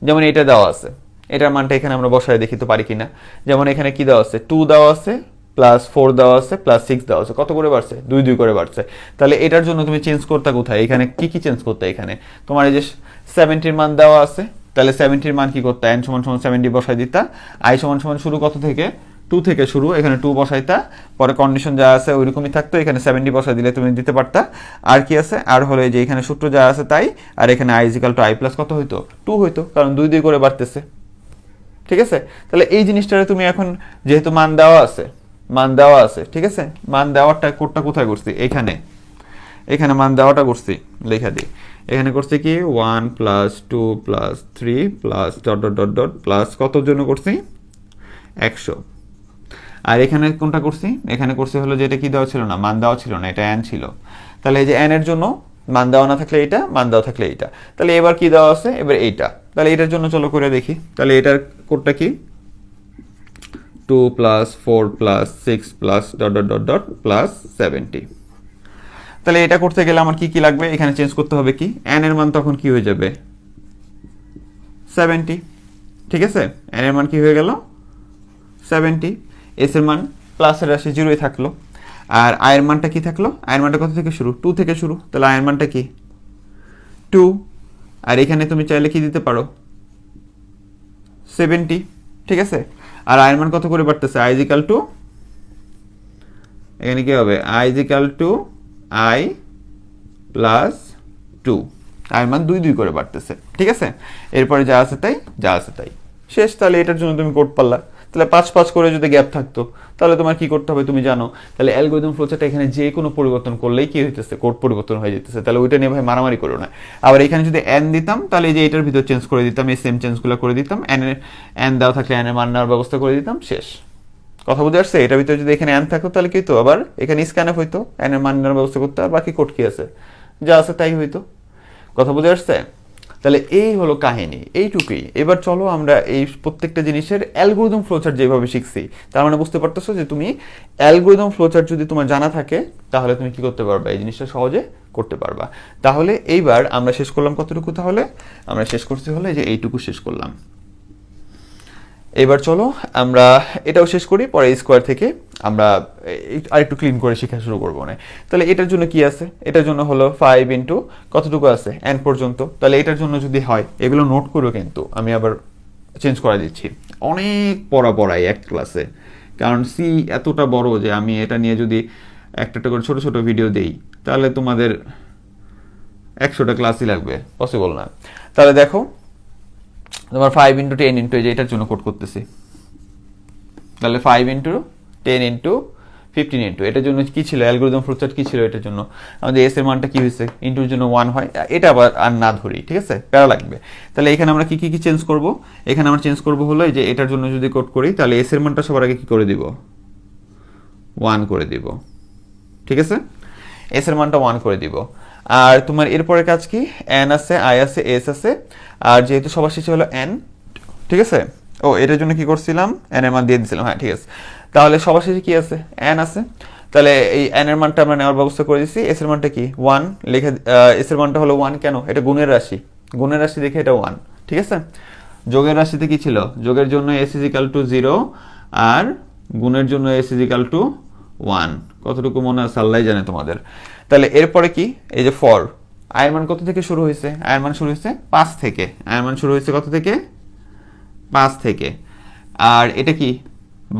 যেমন এটা দেওয়া আছে, এটার মানটা এখানে আমরা বসায় দেখি তো পারি কিনা। যেমন এখানে কি দেওয়া আছে, 2 দেওয়া আছে, প্লাস 4 দেওয়া আছে, প্লাস 6 দেওয়া আছে, কত করে বাড়ছে, 2 করে বাড়ছে। তাহলে এটার জন্য তুমি চেঞ্জ করতে কোথায়, এখানে কি কি চেঞ্জ করতে, এখানে তোমার এই যে 70 মান দেওয়া আছে, তাহলে 70 মান কি করতে, n সমান 70 বসাই দিতা, i সমান শুরু কত থেকে, 2 থেকে শুরু, এখানে 2 বসাইতা, পরে কন্ডিশন যা আছে ওইরকমই থাকতো, এখানে 70 বসাই দিলে তুমি দিতে পারতা। আর কি আছে, আর হলো যে এখানে সূত্র যা আছে তাই, আর এখানে i equal to i plus কত হইতো, 2 হইতো, কারণ 2 করে বাড়তেছে, ঠিক আছে। তাহলে এই জিনিসটারে তুমি এখন যেহেতু মান দেওয়া আছে, ঠিক আছে, মান দেওয়াটা কোডটা কোথায় করছি, এখানে মান দেওয়াটা করছি, লেখা দিই, এখানে করছি কি 1 plus 2 plus 3 plus dot dot dot dot plus কতর জন্য করছি, 100। আর এখানে কোনটা করছি, এখানে করছি হলো যে এটা কি দেওয়া ছিল না, মান দেওয়া ছিল না, এটা n ছিল। তাহলে এই যে n এর জন্য মান দেওয়া না থাকলে এইটা, মান দেওয়া থাকলে এইটা। তাহলে এবার কি দেওয়া আছে, এবার এইটা। তাহলে এটার জন্য চলো করে দেখি, তাহলে এটার কোডটা কি, 2 plus 4 plus 6 plus dot dot dot dot plus 70। তাহলে এটা করতে গেলে আমার কি কি লাগবে, এখানে চেঞ্জ করতে হবে কি, n এর মান তখন কি হয়ে যাবে, 70, ঠিক আছে। n এর মান কি হয়ে গেল 70, s এর মান প্লাসের রাশি 0 থাকলো, আর i এর মানটা কি থাকলো, i এর মানটা কত থেকে শুরু, 2 থেকে শুরু, তাহলে i এর মানটা কি 2। আর এখানে তুমি চাইলে কি দিতে পারো 70, ঠিক আছে। আর i এর মান কত করে বাড়তেছে, i ইকুয়াল টু, এখানে কি হবে, i equal to i plus 2, i এর মান 2 করে বাড়তেছে, ঠিক আছে। এরপরে যা আছে তাই শেষ। তাহলে এটার জন্য তুমি কোড পারলা। তাহলে 5 করে যদি গ্যাপ থাকতো, তাহলে তোমার কি করতে হবে তুমি জানো। তাহলে অ্যালগরিদম ফ্লোচার্টে এখানে যে কোনো পরিবর্তন করলেই কি হইতেছে, কোড পরিবর্তন হয়ে যেতেছে। তাহলে ওইটা নিয়ে ভাই মারামারি করো না। আবার এখানে যদি n দিতাম, তাহলে এই যে এটার ভিতর চেঞ্জ করে দিতাম, এই সেম চেঞ্জগুলো করে দিতাম, n দেওয়া থাকলে n এর মান নেওয়ার ব্যবস্থা করে দিতাম, শেষ। কথা বুঝে আসছে? এটার ভিতরে যদি এখানে n থাকতো তাহলে কি হতো, আবার এখানে স্ক্যানএফ হইতো, n এর মান নেওয়ার ব্যবস্থা করতে, আর বাকি কোড কি আছে, যা আছে তাই হইতো। কথা বুঝে আসছে? তাহলে এই হলো কাহিনী, এইটুকুই। এবার চলো আমরা এই প্রত্যেকটা জিনিসের অ্যালগরিদম ফ্লোচার্ট যেভাবে শিখছি, তার মানে বুঝতে পারতেছো যে তুমি অ্যালগরিদম ফ্লোচার্ট যদি তোমার জানা থাকে, তাহলে তুমি কি করতে পারবা, এই জিনিসটা সহজে করতে পারবা। তাহলে এইবার আমরা শেষ করলাম কতটুকু, তাহলে আমরা শেষ করতে হলে যে এইটুকু শেষ করলাম। এবার চলো আমরা এটাও শেষ করি, পরে স্কোয়ার থেকে আমরা আরেকটু ক্লিন করে শেখা শুরু করবো না। তাহলে এটার জন্য কি আছে, এটার জন্য হলো 5 ইন্টু কতটুকু আছে, n পর্যন্ত। তাহলে এটার জন্য যদি হয়, এগুলো নোট করো, কিন্তু আমি আবার চেঞ্জ করে দিচ্ছি, অনেক পড়াই এক ক্লাসে, কারণ সি এতটা বড় যে আমি এটা নিয়ে যদি একটা করে ছোট ছোট ভিডিও দেই, তাহলে তোমাদের 100টা ক্লাসই লাগবে, পসিবল না। তাহলে দেখো তোমার 5 ইন্টু 10 ইন্টু, এই যে এটার জন্য কোড করতেছি, তাহলে 5 ইন্টু 10 ইন্টু 15 ইন্টু, এটার জন্য কি ছিল অ্যালগরিদম ফ্লোচার্ট কি ছিল, এটার জন্য আমাদের এস এর মানটা কি হয়েছে, ইন্টুর জন্য 1 হয়, এটা আবার আর না ধরি, ঠিক আছে, প্যারা লাগবে। তাহলে এখানে আমরা কি কি চেঞ্জ করব, এখানে আমরা চেঞ্জ করব হলো এই যে এটার জন্য যদি কোড করি তাহলে এস এর মানটা সবার আগে কি করে দিব, 1 করে দিব, ঠিক আছে, এস এর মানটা 1 করে দিব। আর তোমার এরপরে কাজ কি, এন আছে, আই আছে, এস আছে, আর যেহেতু সবার শেষে হলো এন, ঠিক আছে, ও এটার জন্য কি করছিলাম, এন এর মান দিয়ে দিছিলাম, হ্যাঁ ঠিক আছে। তাহলে সবার শেষে কি আছে, এন আছে, তাহলে এই এন এর মানটা আমরা নেওয়ার ব্যবস্থা করে দিচ্ছি। এস এর মানটা কি 1 লিখে, এস এর মানটা হলো 1, কেন, এটা গুণের রাশি, গুণের রাশি দেখে এটা 1, ঠিক আছে। যোগের রাশিতে কি ছিল, যোগের জন্য এস ইজ ইকাল টু 0 আর গুণের জন্য এস ইজ ইকাল টু 1, কতটুকু মনে আছে আল্লাহ জানে তোমাদের। তাহলে এরপরে কি, এই যে ফর আয়ের মান কত থেকে শুরু হয়েছে, আয়ের মান শুরু হয়েছে 5 থেকে, আয়ের মান শুরু হয়েছে কত থেকে, 5 থেকে, আর এটা কি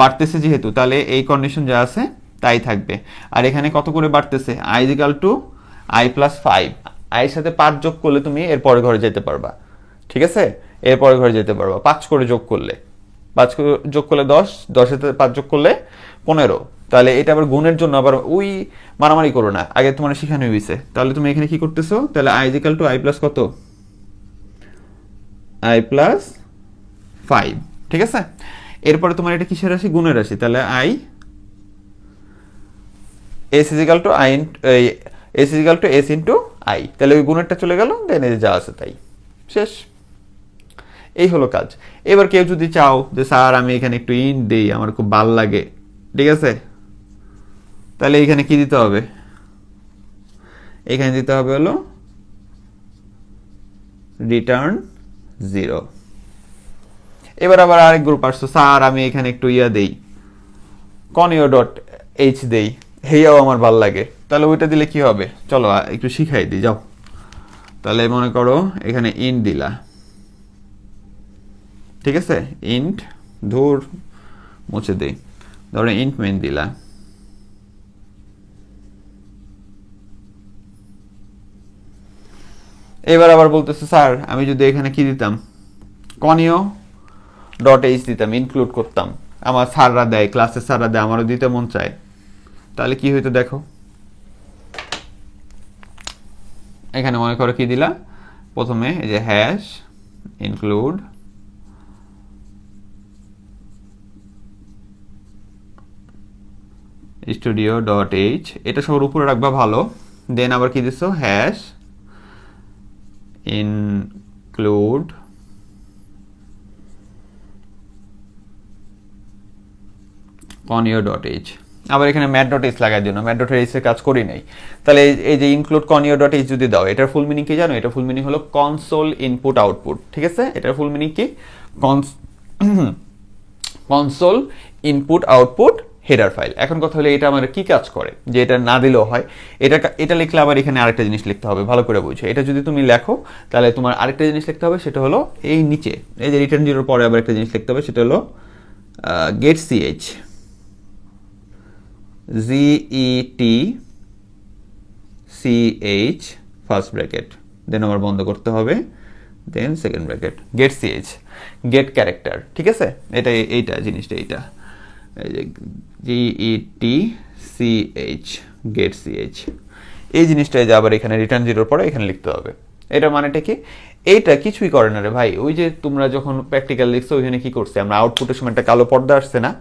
বাড়তেছে যেহেতু, তাহলে এই কন্ডিশন যা আছে তাই থাকবে। আর এখানে কত করে বাড়তেছে, I is equal to i plus 5, আয়ের সাথে 5 যোগ করলে তুমি এর পরের ঘরে যেতে পারবা, ঠিক আছে, এর পরের ঘরে যেতে পারবা 5 করে যোগ করলে, 5 করে যোগ করলে 10, 10 এর সাথে 5 যোগ করলে 15, তাহলে এটা আবার গুণের জন্য আবার ওই মারামারি করো না, আগে তোমার শেখানো হয়েছে। তাহলে তুমি এখানে কি করতেছো, তাহলে I is equal to i plus কত, আই প্লাস 5, ঠিক আছে। এরপরে তোমার এটা কিসের রাশি, গুণের রাশি, তাহলে I S is equal to I, S is equal two S into I, তাহলে ওই গুণেরটা চলে গেল, দেন এই যা আছে তাই, শেষ। এই হলো কাজ। এবার কেউ যদি চাও যে স্যার আমি এখানে একটু ইন্ট দিই, আমার খুব ভাল লাগে, ঠিক আছে, তাহলে এখানে কি দিতে হবে, এখানে দিতে হবে হলো রিটার্ন 0। এবার আবার আরেক গ্রুপ আসছো, স্যার আমি এখানে একটু ইয়া দেই, কনিও ডট এইচ দেই, হেয়াও আমার ভাল লাগে, তাহলে ওইটা দিলে কি হবে, চলো একটু শিখাই দিই, যাও। তাহলে মনে করো এখানে ইন্ট দিলা, ঠিক আছে, ইন্ট ধুর মুছে দেই, ধরো ইন্ট মেন দিলা, এবার আবার বলতেছে স্যার আমি যদি এখানে কি দিতাম, কনিও ডট এইচ দিতাম, ইনক্লুড করতাম, আমার স্যাররা দেয়, ক্লাসের স্যাররা দেয়, আমারও দিতে মন চায়, তাহলে কি হইতো দেখো, এখানে মনে করো কি দিলা, প্রথমে এই যে hash include studio dot H, এটা সবার উপরে রাখবা ভালো, দেন আবার কি দিছো, hash include conio dot H, আবার এখানে ম্যাট ডট এইচ লাগাই দিও না, ম্যাট ডট এইচ এর কাজ করি নাই। তাহলে এই যে ইনক্লুড কনিও ডট এইচ যদি দাও, এটার ফুল মিনিং কি জানো, এটা ফুল মিনিং হলো কনসোল ইনপুট আউটপুট, ঠিক আছে, এটার ফুল মিনিং কি, console input output header file. এখন কথা হলো এটা আমার কি কাজ করে, যে এটা না দিলেও হয়, এটা লিখলে আবার এখানে আরেকটা জিনিস লিখতে হবে, ভালো করে বুঝো, এটা যদি তুমি লেখো তাহলে তোমার আরেকটা জিনিস লিখতে হবে, সেটা হলো এই নিচে এই যে রিটার্ন 0 পরে আবার একটা জিনিস লিখতে হবে, সেটা হলো get CH, GET CH first bracket, then আবার বন্ধ করতে হবে, then second bracket, get CH, get character, ঠিক আছে, এটা এইটা জিনিসটা, এইটা এই যে GET CH গেট সিএইচ, এই জিনিসটা যে আবার এখানে রিটার্ন 0 পরে এখানে লিখতে হবে। এটা মানেটা কি, এইটা কিছুই করে না রে ভাই, ওই যে তোমরা যখন প্র্যাকটিক্যাল লিখছো ওইখানে কি করছে, আমরা আউটপুটের সময় একটা কালো পর্দা আসছে না,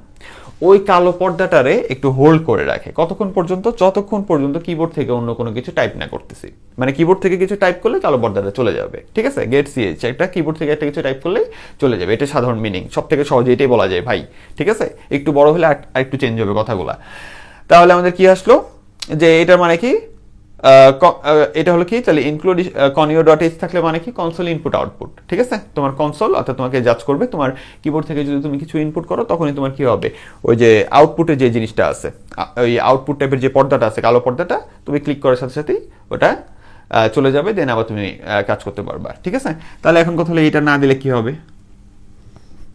ওই কালো পর্দাটারে একটু হোল্ড করে রাখে, কতক্ষণ পর্যন্ত, যতক্ষণ পর্যন্ত কিবোর্ড থেকে অন্য কোনো কিছু টাইপ না করতেছি, মানে কিবোর্ড থেকে কিছু টাইপ করলে কালো পর্দাটা চলে যাবে, ঠিক আছে, গেট সিএইচ একটা কিবোর্ড থেকে একটা কিছু টাইপ করলে চলে যাবে, এটা সাধারণ মিনিং, সব থেকে সহজে এটাই বলা যায় ভাই, ঠিক আছে, একটু বড় হলে আর একটু চেঞ্জ হবে কথাগুলা। তাহলে আমাদের কি আসলো, যে এটার মানে কি, এটা হলো কি, তাহলে ইনক্লুড কনিও ডট এইচ থাকলে মানে কি, কনসোল ইনপুট আউটপুট, ঠিক আছে, তোমার কনসোল অর্থাৎ তোমাকে জাজ করবে, তোমার কিবোর্ড থেকে যদি তুমি কিছু ইনপুট করো তখনই তোমার কি হবে, ওই যে আউটপুটে যে জিনিসটা আছে, ওই আউটপুট টাইপের যে পর্দাটা আছে, কালো পর্দাটা, তুমি ক্লিক করার সাথে সাথেই ওটা চলে যাবে, দেন আবার তুমি কাজ করতে পারবা, ঠিক আছে। তাহলে এখন কথা হলো এটা না দিলে কি হবে,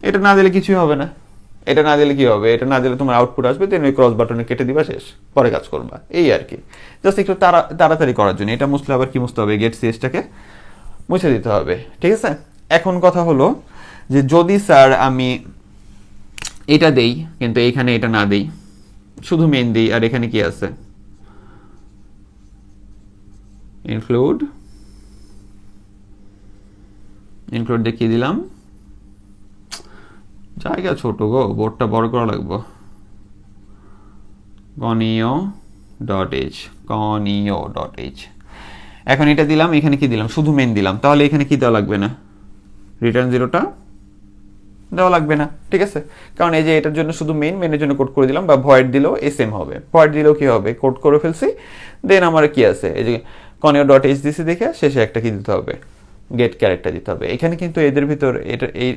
এটা না দিলে কিছুই হবে না, এটা না দিলে কি হবে, এটা না দিলে তোমার আউটপুট আসবে, দেন ওই ক্রস বাটনে কেটে দিবা, শেষ, পরে কাজ করবা, এই আর কি, জাস্ট একটু তাড়াতাড়ি করার জন্য। এটা মুছলে আবার কি মুছতে হবে, গেট সিএসটাকে মুছে দিতে হবে, ঠিক আছে। এখন কথা হলো যে যদি স্যার আমি এটা দেই কিন্তু এইখানে এটা না দেই, শুধু মেইন দিই, আর এখানে কি আছে, ইনক্লুড দেখিয়ে দিলাম। জায়গা ছোট গো, বোর্ডটা বড় করা লাগবে। conio.h এখন এটা দিলাম, এখানে কি দিলাম, শুধু মেন দিলাম, তাহলে এখানে কি দেওয়া লাগবে না, রিটার্ন জিরোটা দেওয়া লাগবে না, ঠিক আছে। কারণ এই যে এটার জন্য শুধু মেনের জন্য কোড করে দিলাম, বা ভয়েড দিলেও এসএম হবে, ভয়েড দিলেও কি হবে, কোড করে ফেলছি। দেন আমার কি আছে, এই যে conio.h দিছি দেখে শেষে একটা কি দিতে হবে, গেট ক্যারেক্টার দিতে হবে। এখানে কিন্তু এদের ভিতর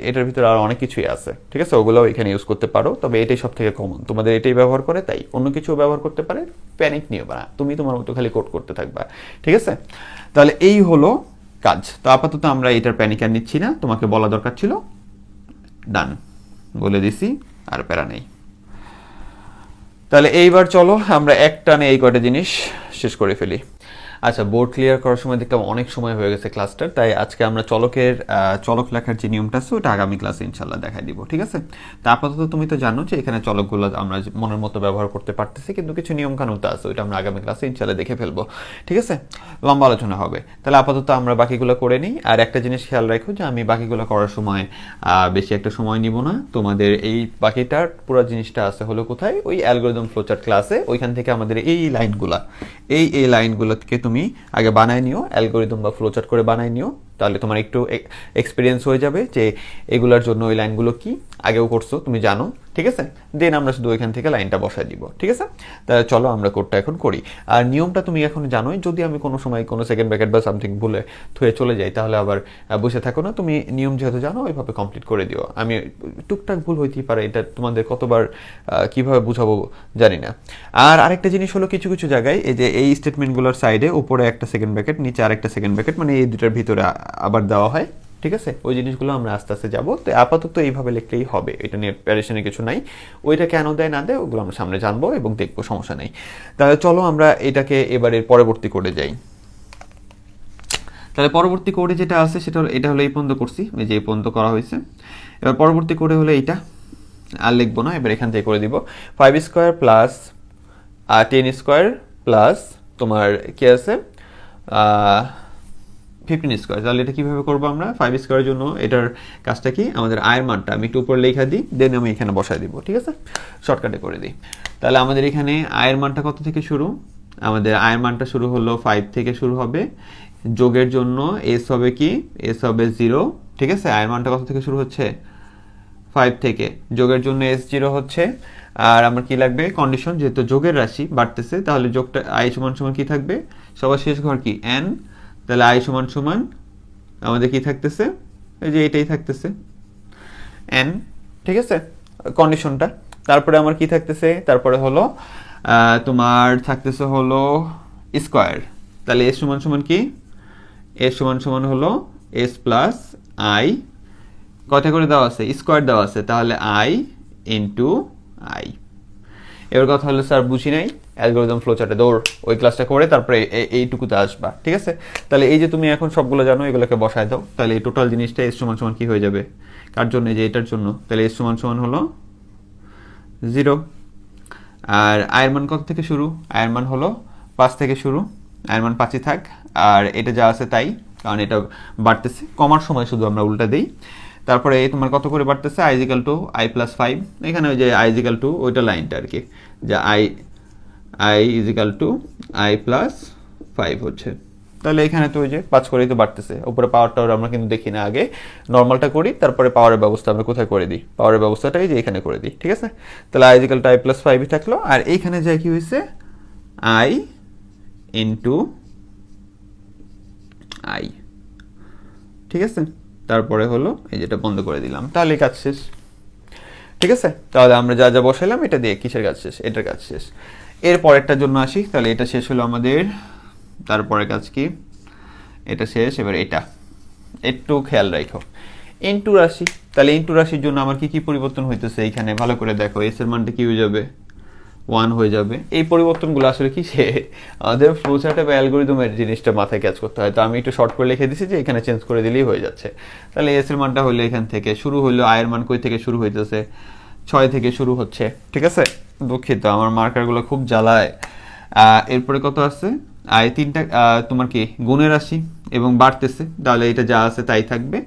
এটার ভিতর আর অনেক কিছুই আছে, ঠিক আছে, ওগুলোও এখানে ইউজ করতে পারো, তবে এটাই সব থেকে কমন, তোমাদের এটাই ব্যবহার করে, তাই অন্য কিছু ব্যবহার করতে পারে, প্যানিক নিও না, তুমি তোমার মতো খালি কোড করতে থাকবা, ঠিক আছে। তাহলে এই হলো কাজ। তো আপাতত আমরা এটার প্যানিক আর নিচ্ছি না, তোমাকে বলা দরকার ছিল, ডান বলে দিছি, আর প্যারা নেই। তাহলে এইবার চলো আমরা এক টানে এই কয়টা জিনিস শেষ করে ফেলি। আচ্ছা, বোর্ড ক্লিয়ার করার সময় দেখলাম অনেক সময় হয়ে গেছে ক্লাসটার, তাই আজকে আমরা চলক লেখার যে নিয়মটা আছে ওটা আগামী ক্লাসে ইনশাল্লাহ দেখাই দিব, ঠিক আছে। তা আপাতত তুমি তো জানো যে এখানে চলকগুলো আমরা মনের মতো ব্যবহার করতে পারতেছি, কিন্তু কিছু নিয়ম কানুন তো আছে, ওইটা আমরা আগামী ক্লাসে ইনশাল্লাহ দেখে ফেলবো, ঠিক আছে, লম্বা আলোচনা হবে। তাহলে আপাতত আমরা বাকিগুলো করে নিই। আর একটা জিনিস খেয়াল রাখো যে আমি বাকিগুলো করার সময় বেশি একটা সময় নিব না, তোমাদের এই বাকিটার পুরো জিনিসটা আছে হলো কোথায়, ওই অ্যালগরিদম ফ্লোচার্ট ক্লাসে, ওইখান থেকে আমাদের এই লাইনগুলোকে তুমি আগে বানায় নিও, অ্যালগরিদম বা ফ্লোচার্ট করে বানায় নিও, তাহলে তোমার একটু এক্সপিরিয়েন্স হয়ে যাবে যে এগুলোর জন্য ওই লাইনগুলো কি, আগেও করছো তুমি জানো, ঠিক আছে। দেন আমরা শুধু ওইখান থেকে লাইনটা বসায় দিব, ঠিক আছে। তাহলে চলো আমরা কোডটা এখন করি। আর নিয়মটা তুমি এখন জানোই, যদি আমি কোনো সময় কোনো সেকেন্ড ব্র্যাকেট বা সামথিং ভুলে থুয়ে চলে যাই তাহলে আবার বসে থাকো না, তুমি নিয়ম যেহেতু জানো ওইভাবে কমপ্লিট করে দিও। আমি টুকটাক ভুল হইতেই পারে, এটা তোমাদের কতবার কিভাবে বুঝাবো জানি না। আর আরেকটা জিনিস হলো, কিছু কিছু জায়গায় এই যে এই স্টেটমেন্টগুলোর সাইডে উপরে একটা সেকেন্ড ব্র্যাকেট, নিচে আরেকটা সেকেন্ড ব্র্যাকেট, মানে এই দুটার ভিতরে আবার দেওয়া হয়, ঠিক আছে। ওই জিনিসগুলো আমরা আস্তে আস্তে যাবো, তো আপাতত এইভাবে লিখলেই হবে, এটা নিয়ে প্যারেশনের কিছু নাই। ওইটা কেন দেয় না দেয় ওগুলো আমরা সামনে জানবো এবং দেখবো, সমস্যা নেই। তাহলে চলো আমরা এটাকে এবারে পরবর্তী কোডে যাই। তাহলে পরবর্তী কোডে যেটা আছে সেটা হলো, এটা হলো এই পর্যন্ত করছি, এই যে এই পর্যন্ত করা হয়েছে। এবার পরবর্তী কোডে হলো এইটা, আর লিখবো না, এবার এখান থেকে করে দিব 5 স্কোয়ার প্লাস 10 স্কোয়ার প্লাস তোমার কি আছে 15 স্কোয়ার। তাহলে এটা কীভাবে করবো আমরা, 5 স্কোয়ারের জন্য এটার কাজটা কি, আমাদের আয়ের মানটা আমি একটু উপরে লেখা দিই, দেন আমি এখানে বসায় দিব, ঠিক আছে, শর্টকাটে করে দিই। তাহলে আমাদের এখানে আয়ের মানটা কত থেকে শুরু, আমাদের আয়ের মানটা শুরু হলো 5 থেকে শুরু হবে, যোগের জন্য এস হবে কি, এস হবে 0, ঠিক আছে। আয়ের মানটা কত থেকে শুরু হচ্ছে, 5 থেকে, যোগের জন্য এস 0 হচ্ছে। আর আমার কি লাগবে, কন্ডিশন, যেহেতু যোগের রাশি বাড়তেছে তাহলে যোগটা আই সমান সমান কি থাকবে, সবার শেষ ঘর কি এন, তাহলে আই সমান সমান আমাদের কি থাকতেছে, এই যে এটাই থাকতেছে এন, ঠিক আছে, কন্ডিশনটা। তারপরে আমার কি থাকতেছে, তারপরে হলো তোমার থাকতেছে হলো স্কোয়ার, তাহলে এস সমান সমান কি, এস সমান সমান হলো এস প্লাস আই, কয়টা করে দেওয়া আছে, স্কোয়ার দেওয়া আছে, তাহলে আই ইন্টু আই। এবার কথা হলো স্যার বুঝি নাই, অ্যালগরিদম ফ্লোচার্টে দৌড়, ওই ক্লাসটা করে তারপরে এইটুকুতে আসবা, ঠিক আছে। তাহলে এই যে তুমি এখন সবগুলো জানো, এগুলোকে বসায় দাও, তাহলে এই টোটাল জিনিসটা এস সমান সমান কি হয়ে যাবে, কার জন্য, যে এটার জন্য, তাহলে এস সমান সমান হলো 0। আর আয়ের মান কত থেকে শুরু, আয়ের মান হলো 5 থেকে শুরু, আয়ের মান 5ই থাক, আর এটা যা আছে তাই, কারণ এটা বাড়তেছে, কমার সময় শুধু আমরা উল্টা দিই। তারপরে এই তোমার কত করে বাড়তেছে, i is equal to i plus 5, এখানে ওই যে আই ইজিক্যাল টু ওইটা লাইনটা আর কি, যে i is equal to i plus 5 হচ্ছে। তাহলে এখানে তো ওই যে 5 করেই তো বাড়তেছে, উপরে পাওয়ারটা আমরা কিন্তু দেখি না, আগে নর্মালটা করি, তারপরে পাওয়ারের ব্যবস্থা আমরা কোথায় করে দিই, পাওয়ারের ব্যবস্থাটাই যে এখানে করে দিই, ঠিক আছে। তাহলে i is equal to i plus 5ই থাকলো, আর এইখানে যা কি হয়েছে, আই ইন্টু আই, ঠিক আছে। তারপরে হলো এই যেটা বন্ধ করে দিলাম, তাহলে কাজ শেষ, ঠিক আছে। তাহলে আমরা যা যা বসাইলাম এটা দিয়ে কিসের কাজ শেষ, এটার কাজ শেষ। এর পরেরটার জন্য আসি, তাহলে এটা শেষ হলো আমাদের, তারপরে কাজ কি, এটা শেষ। এবার এটা একটু খেয়াল রাখো, ইনটু রাশি, তাহলে ইনটু রাশির জন্য আমার কি কি পরিবর্তন হইতেছে এইখানে ভালো করে দেখো, এস এর মানটা কি হয়ে যাবে, 1 হয়ে যাবে। এই পরিবর্তনগুলো আসলে কি, সে আমাদের ফ্লোচার্টে বা অ্যালগরিদমের জিনিসটা মাথায় ক্যাচ করতে হয়, তো আমি একটু শর্ট করে লিখে দিছি যে এখানে চেঞ্জ করে দিলেই হয়ে যাচ্ছে। তাহলে এস এর মানটা হলো এখান থেকে শুরু হলো, আয়ের মান কই থেকে শুরু হইতেছে, 6 থেকে শুরু হচ্ছে, ঠিক আছে। দুঃখিত, আমার মার্কারগুলো খুব জ্বালায়। এরপরে কত আছে, আয় তিনটা তোমার কি গুণের রাশি এবং বাড়তেছে, তাহলে এটা যা আছে তাই থাকবে।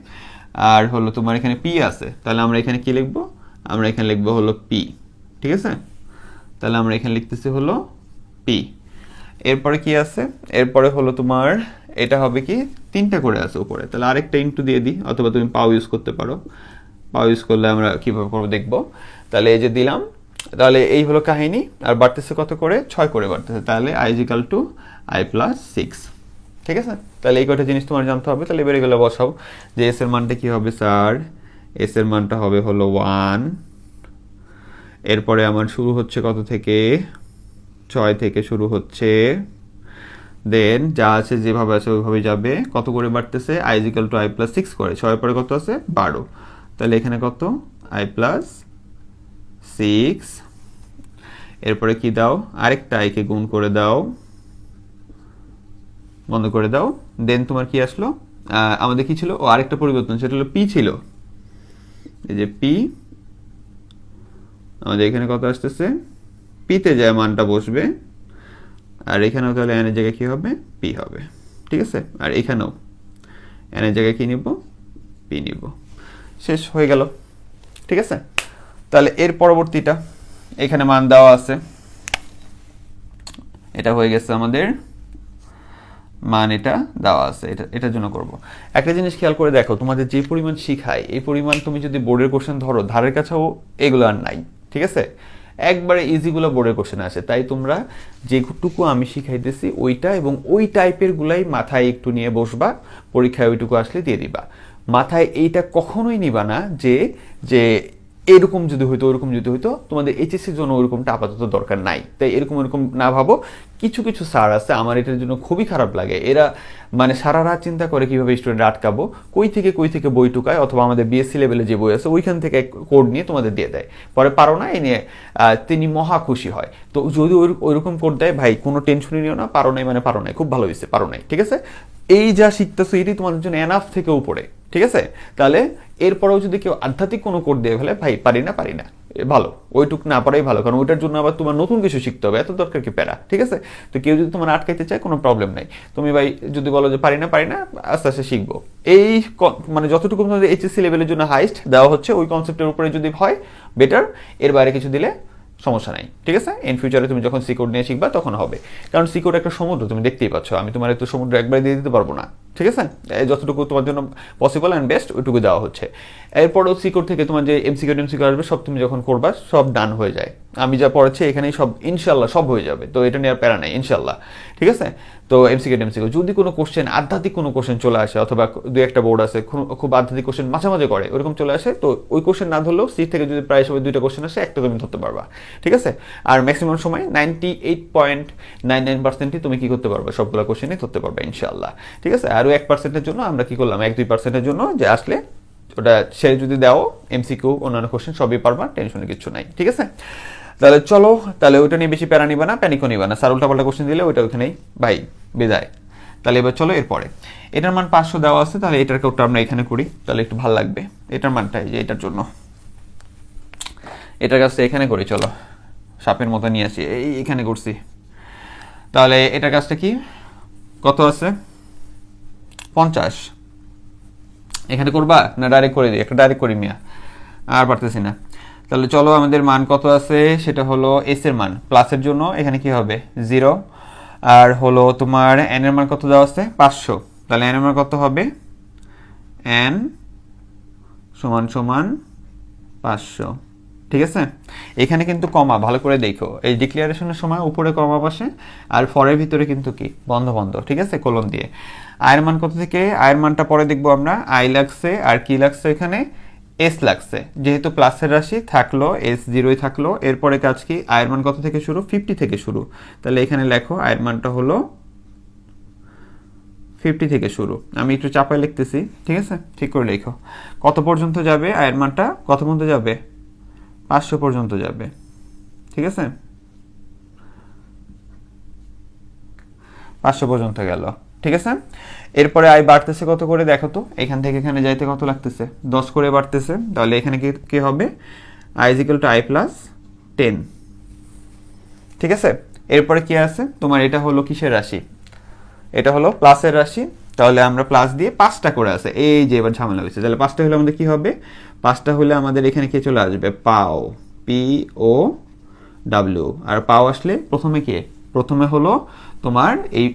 আর হলো তোমার এখানে পি আছে, তাহলে আমরা এখানে কি লিখবো, আমরা এখানে লিখবো হলো পি, ঠিক আছে। তাহলে আমরা এখানে লিখতেছি হলো পি। এরপরে কি আছে, এরপরে হলো তোমার এটা হবে কি তিনটা করে আছে উপরে, তাহলে আরেকটা ইনটু দিয়ে দিই, অথবা তুমি পাও ইউজ করতে পারো। পাও ইউজ করলে আমরা কীভাবে করবো দেখবো। তাহলে এই যে দিলাম, তাহলে এই হলো কাহিনী। আর বাড়তেছে কত করে, 6 করে বাড়তেছে, তাহলে I is equal to i plus 6, ঠিক আছে। তাহলে এই কটা জিনিস তোমার জানতে হবে। তাহলে এবারে গেলে বসাও যে এস এর মানটা কি হবে স্যার, এস এর মানটা হবে হলো 1। এরপরে আমার শুরু হচ্ছে কত থেকে, 6 থেকে শুরু হচ্ছে, দেন যা আছে যেভাবে আছে ওইভাবে যাবে। কত করে বাড়তেছে, I is equal to i plus 6 করে, 6 পরে কত আছে 12, তাহলে এখানে কত আই প্লাস 6। এরপরে কি দাও, আরেকটা আইকে গুণ করে দাও, বন্ধ করে দাও। দেন তোমার কি আসলো, আমাদের কি ছিল, ও আরেকটা পরিবর্তন, সেটা হলো পি ছিল। এই যে পি, আমাদের এখানে কত আসতেছে, পিতে যায় মানটা বসবে, আর এখানেও তাহলে এন এর জায়গায় কি হবে, পি হবে, ঠিক আছে। আর এখানেও এন এর জায়গায় কি নিব, পি নিব, শেষ হয়ে গেল, ঠিক আছে। তাহলে এর পরবর্তীটা এখানে মান দেওয়া আছে, এটা হয়ে গেছে আমাদের মান, এটা দেওয়া আছে, এটার জন্য করব। একটা জিনিস খেয়াল করে দেখো, তোমাদের যে পরিমাণ শিখায় এই পরিমাণ তুমি যদি বোর্ডের কোশ্চেন ধরো, ধারের কাছেও এগুলো আর নাই, ঠিক আছে। একবারে ইজিগুলো বোর্ডের কোশ্চেন আসে, তাই তোমরা যেটুকু আমি শিখাইতেছি ওইটা এবং ওই টাইপের গুলাই মাথায় একটু নিয়ে বসবা, পরীক্ষায় ওইটুকু আসলে দিয়ে দিবা। মাথায় এইটা কখনোই নিবা না যে যে এরকম যদি হইতো ওরকম যদি হইতো, তোমাদের এইচএসসির জন্য ওরকমটা আপাতত দরকার নাই। তাই এরকম না ভাবো। কিছু কিছু স্যার আছে, আমার এটার জন্য খুবই খারাপ লাগে, এরা মানে সারা রাত চিন্তা করে কিভাবে স্টুডেন্ট আটকাবো, কই থেকে বই টুকায়, অথবা আমাদের বিএসসি লেভেলে যে বই আছে ওইখান থেকে কোড নিয়ে তোমাদের দিয়ে দেয়, পরে পারো না এই নিয়ে তিনি মহা খুশি হয়। তো যদি ওইরকম কোড দেয়, ভাই কোনো টেনশনই নিও না, পারো নাই মানে পারো নাই, খুব ভালো হয়েছে, পারো নাই, ঠিক আছে। এই যা শিখতেছো এটি তোমাদের জন্য এনাফ থেকে উপরে, ঠিক আছে। তাহলে এরপরেও যদি কেউ আধ্যাত্মিক কোনো কোড দিয়ে ফেলে, ভাই পারি না ভালো, ওইটুক না পারাই ভালো, কারণ ওইটার জন্য আবার তোমার নতুন কিছু শিখতে হবে, এত দরকার কি প্যারা, ঠিক আছে। তো কেউ যদি তোমার আটকাইতে চায় কোনো প্রবলেম নাই, তুমি ভাই যদি বলো যে পারি না আস্তে আস্তে শিখবো, এই মানে যতটুকু তোমাদের এইচএসসি লেভেলের জন্য হাইস্ট দেওয়া হচ্ছে ওই কনসেপ্টের উপরে যদি হয় বেটার, এর বাইরে কিছু দিলে সমস্যা নাই, ঠিক আছে। ইন ফিউচারে তুমি যখন সি কোড নিয়ে শিখবা তখন হবে, কারণ সি কোড একটা সমুদ্র, তুমি দেখতেই পাচ্ছ, আমি তোমার একটু সমুদ্র একবারে দিয়ে দিতে পারবো না, ঠিক আছে। যতটুকু তোমার জন্য পসিবল অ্যান্ড বেস্ট ওইটুকু দেওয়া হচ্ছে। এরপরও সি কোড থেকে তোমার যে এমসিকিউ আসবে সব তুমি যখন করবা সব ডান হয়ে যায়, আমি যা পড়াচ্ছি এখানেই সব ইনশাল্লাহ সব হয়ে যাবে, তো এটা নিয়ে আর প্যারা নাই ইনশাল্লাহ, ঠিক আছে। তো এমসিকিউ যদি কোনো কোশ্চেন আধ্যাত্মিক কোনো কোশ্চেন চলে আসে, অথবা দুই একটা বোর্ড আছে খুব আধ্যাত্মিক কোশ্চেন মাঝে মাঝে করে ওরকম চলে আসে, তো ওই কোশ্চেন না ধরলেও সি থেকে যদি প্রায় সময় 2টা কোশ্চেন আসে একটা তুমি ধরতে পারবা, ঠিক আছে। আর ম্যাক্সিমাম সময় 98.99% তুমি কি করতে পারবে, সবগুলো কোশ্চেনই ধরতে পারবে ইনশাল্লাহ, ঠিক আছে। আর 1%-এর জন্য আমরা কি করলাম, 1-2%-এর জন্য যে আসলে ওটা সে যদি দাও এমসিকিউ অন্যান্য কোশ্চেন সবই পারবা, টেনশনের কিছু নাই, ঠিক আছে। তাহলে চলো, তাহলে ওইটা নিয়ে বেশি প্যারা নিবা না, প্যানিকও নিবা না, স্যার উল্টাপাল্টা কোশ্চেন দিলে ওইটা ওইখানেই ভাই বিদায়। তাহলে এবার চলো এরপরে এটার মান 500 দেওয়া আছে, তাহলে এটার কোডটা আমরা এখানে করি, তাহলে একটু ভালো লাগবে। এটার মানটাই যে এটার জন্য এটার কাজটা এখানে করি, চলো সাপের মতো নিয়ে আসি, এখানে করছি। তাহলে এটার কাজটা কি, কত আছে 50, এখানে করবা না ডাইরেক্ট করে দিই, একটা ডাইরেক্ট করি মিয়া, আর পারতেছি না। তাহলে চলো আমাদের মান কত আছে, সেটা হলো এস এর মান, প্লাসের জন্য এখানে কি হবে 0, আর হলো তোমার এন এর মান কত দেওয়া আছে 500, তাহলে এন এর মান কত হবে, এন সমান সমান 500, ঠিক আছে। এখানে কিন্তু কমা ভালো করে দেখো, এই ডিক্লারেশনের সময় উপরে কমা বসে, আর ফরের ভিতরে কিন্তু কি বন্ধ, ঠিক আছে, কোলন দিয়ে। আয়ের মান কত থেকে, আয়ের মানটা পরে দেখবো আমরা, আই লাগছে আর কি লাগছে এখানে এস লাগছে, যেহেতু প্লাসের রাশি থাকলো এস 0ই থাকলো। এরপরে কাজ কি, আয়ের মান কত থেকে শুরু, 50 থেকে শুরু, তাহলে এখানে লেখো আয়ের মানটা হলো 50 থেকে শুরু, আমি একটু চাপায় লিখতেছি, ঠিক আছে, ঠিক করে লেখো। কত পর্যন্ত যাবে আয়ের মানটা, কত পর্যন্ত যাবে, 500 পর্যন্ত যাবে, ঠিক আছে, 500 পর্যন্ত গেল, ঠিক আছে। এরপরে আয় বাড়তেছে কত করে দেখো তো, এখান থেকে এখানে যাইতে কত লাগতেছে, 10 করে বাড়তেছে, তাহলে এখানে কি হবে, I is equal to i plus 10, ঠিক আছে, এরপরে কি আছে তোমার, এটা হলো কিসের রাশি, এটা হলো প্লাসের রাশি, তাহলে আমরা প্লাস দিয়ে 5টা করে আছে, এই যে এবার ঝামেলা হয়েছে, তাহলে 5টা হলে আমাদের কি হবে, 5টা হলে আমাদের এখানে কে চলে আসবে, পাও, POW, আর পাও আসলে প্রথমে কে, প্রথমে হলো তোমার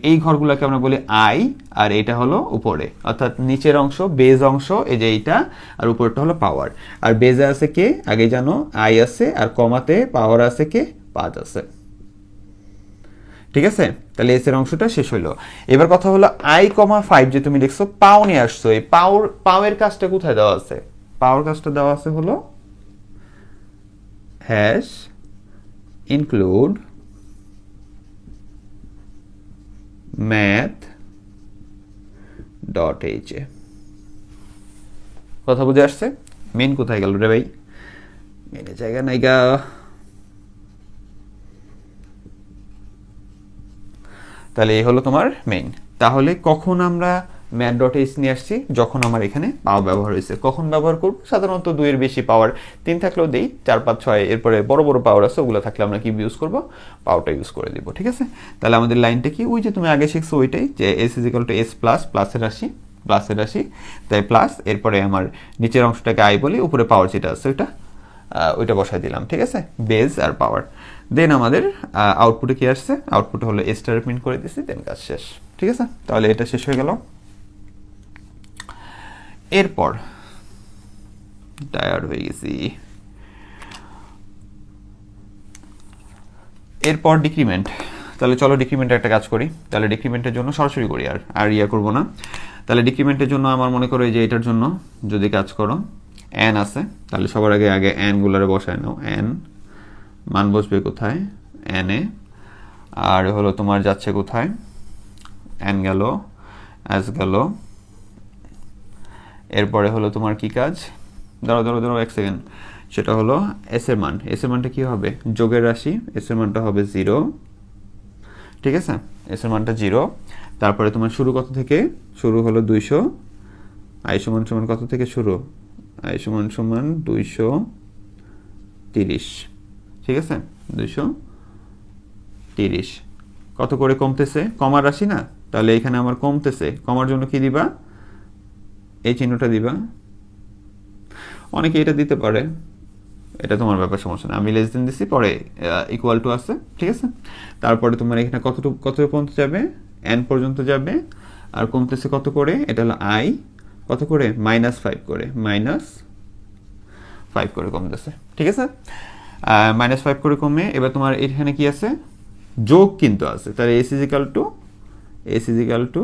এই ঘরগুলোকে আমরা বলি আই, আর এটা হলো উপরে, অর্থাৎ নিচের অংশ বেজ অংশ এই যে এইটা, আর উপরটা হলো পাওয়ার, আর বেজে আছে কে আগে জানো, আই আছে, আর কমাতে পাওয়ার আছে কে, 5 আছে। ঠিক আছে, তাহলে এস এর অংশটা শেষ হইলো। এবার কথা হলো I,5 যে তুমি দেখছো পাও নিয়ে আসছো, এই পাওয়ের কাজটা কোথায় দেওয়া আছে, পাওয়ার কাজটা দেওয়া আছে হলো hash include math dot H A. কথা বুঝে আসছে? মেন কোথায় গেল রে ভাই, মেনের জায়গা নাইগা। তাহলে এই হলো তোমার মেইন। তাহলে কখন আমরা ম্যাথ ডট এইচ নিয়ে আসছি, যখন আমার এখানে পাওয়ার ব্যবহার হয়েছে। কখন ব্যবহার করব, সাধারণত 2 এর বেশি পাওয়ার, 3 থাকলেও দেই, 4 5 6 এরপরে বড় বড় পাওয়ার আছে ওগুলো থাকলে আমরা কি ইউজ করব, পাওয়ারটা ইউজ করে দিব। ঠিক আছে, তাহলে আমাদের লাইনটা কি, ওই যে তুমি আগে শিখছো ওইটাই, যে S is equal to s plus, প্লাসের রাশি তাই প্লাস, এরপরে আমার নিচের অংশটাকে আই বলি, উপরে পাওয়ার যেটা আছে ওইটা বসাই দিলাম। ঠিক আছে, বেজ আর পাওয়ার। দেন আমাদের আউটপুটে কি আসছে, আউটপুট হলো এ স্টার প্রিন্ট করে দিছি, দেন কাজ শেষ। ঠিক আছে, তাহলে এটা শেষ হয়ে গেল। এরপর টায়ার্ড হয়ে গেছি, এরপর ডিক্রিমেন্ট। তাহলে চলো ডিক্রিমেন্টের একটা কাজ করি। তাহলে ডিক্রিমেন্টের জন্য সরাসরি করি, আর ইয়া করবো না। তাহলে ডিক্রিমেন্টের জন্য আমার মনে করো যে এটার জন্য যদি কাজ করো, এন আছে, তাহলে সবার আগে এন গুলারে বসায় নাও। এন মান বসবে কোথায়, এন এ, আর হলো তোমার যাচ্ছে কোথায়, এন গেল, এস গেল, এরপরে হলো তোমার কি কাজ, ধরো 1 সেকেন্ড, সেটা হলো এস এর মান। এস এর মানটা কি হবে, যোগের রাশি, এস এর মানটা হবে 0। ঠিক আছে, এস এর মানটা 0। তারপরে তোমার শুরু কত থেকে, শুরু হলো 200, আই সমান সমান কত থেকে শুরু, আই সমান সমান 230। ঠিক আছে, 230 কত করে কমতেছে, কমার রাশি না, তাহলে এখানে আমার কমতেছে, কমার জন্য কি দিবা, এই চিহ্নটা দিবা। অনেকে এটা দিতে পারে, এটা তোমার ব্যাপার, সমস্যা না, আমি লেস দেন দিছি, পরে ইকুয়াল টু আছে। ঠিক আছে, তারপরে তোমার এখানে কত পর্যন্ত যাবে, এন পর্যন্ত যাবে, আর কমতেছে কত করে, এটা হলো আই, কত করে, -5 করে, -5 করে কমতেছে। ঠিক আছে, -5 করে কমে, এবার তোমার এখানে কি আছে, যোগ কিন্তু আছে, তাহলে এস ইজিক্যাল টু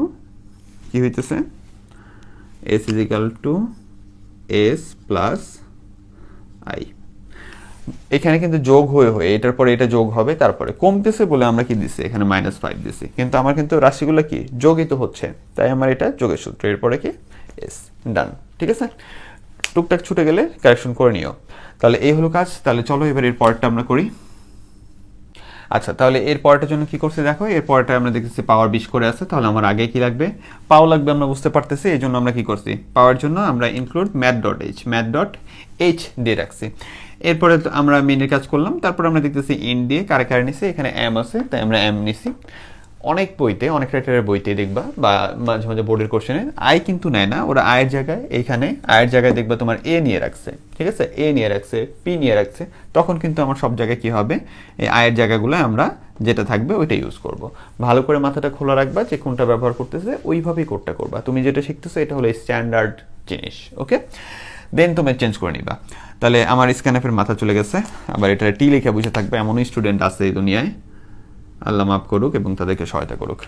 কি হইতেছে, s is equal to s plus i. এখানে কিন্তু যোগ হয়ে এটার পরে এটা যোগ হবে, তারপরে কমতেছে বলে আমরা কি দিছি, এখানে -5 দিছি, কিন্তু আমার কিন্তু রাশিগুলো কি যোগই তো হচ্ছে, তাই আমার এটা যোগের সূত্র, এরপরে কি এস, ডান। ঠিক আছে, টুকটাক ছুটে গেলে কারেকশন করে নিও। তাহলে এই হলো কাজ। তাহলে চলো এবার এর পরেরটা আমরা করি। আচ্ছা, তাহলে এর পরেরটার জন্য কি করছে দেখো, এর পরেরটা আমরা দেখতেছি পাওয়ার 20 করে আছে, তাহলে আমার আগে কি লাগবে, পাও লাগবে, আমরা বুঝতে পারতেছি, এই জন্য আমরা কি করছি, পাওয়ার জন্য আমরা ইনক্লুড ম্যাথ ডট এইচ দিয়ে রাখছি। এরপরে আমরা মেনের কাজ করলাম, তারপর আমরা দেখতেছি ইন দিয়ে কারে নিছি, এখানে এম আছে তাই আমরা এম নিছি। অনেক বইতে, অনেক রাইটারের বইতে দেখবা, বা মাঝে মাঝে বোর্ডের কোশ্চেনে আই কিন্তু নেয় না, ওরা আয়ের জায়গায়, এইখানে আয়ের জায়গায় দেখবা তোমার এ নিয়ে রাখছে। ঠিক আছে, এ নিয়ে রাখছে, পি নিয়ে রাখছে, তখন কিন্তু আমার সব জায়গায় কি হবে, এই আয়ের জায়গাগুলো আমরা যেটা থাকবে ওইটা ইউজ করব। ভালো করে মাথাটা খোলা রাখবা যে কোনটা ব্যবহার করতেছে, ওইভাবেই কোডটা করবা। তুমি যেটা শিখতেছো এটা হলো স্ট্যান্ডার্ড জিনিস, ওকে। দেন তুমি চেঞ্জ করে নিবা। তাহলে আমার স্ক্যানআপের মাথা চলে গেছে, আবার এটা টি লিখে বুঝে থাকবে, এমনই স্টুডেন্ট আছে এই দুনিয়ায়, আল্লাহ মাফ করুক এবং তাদেরকে সহায়তা করুক।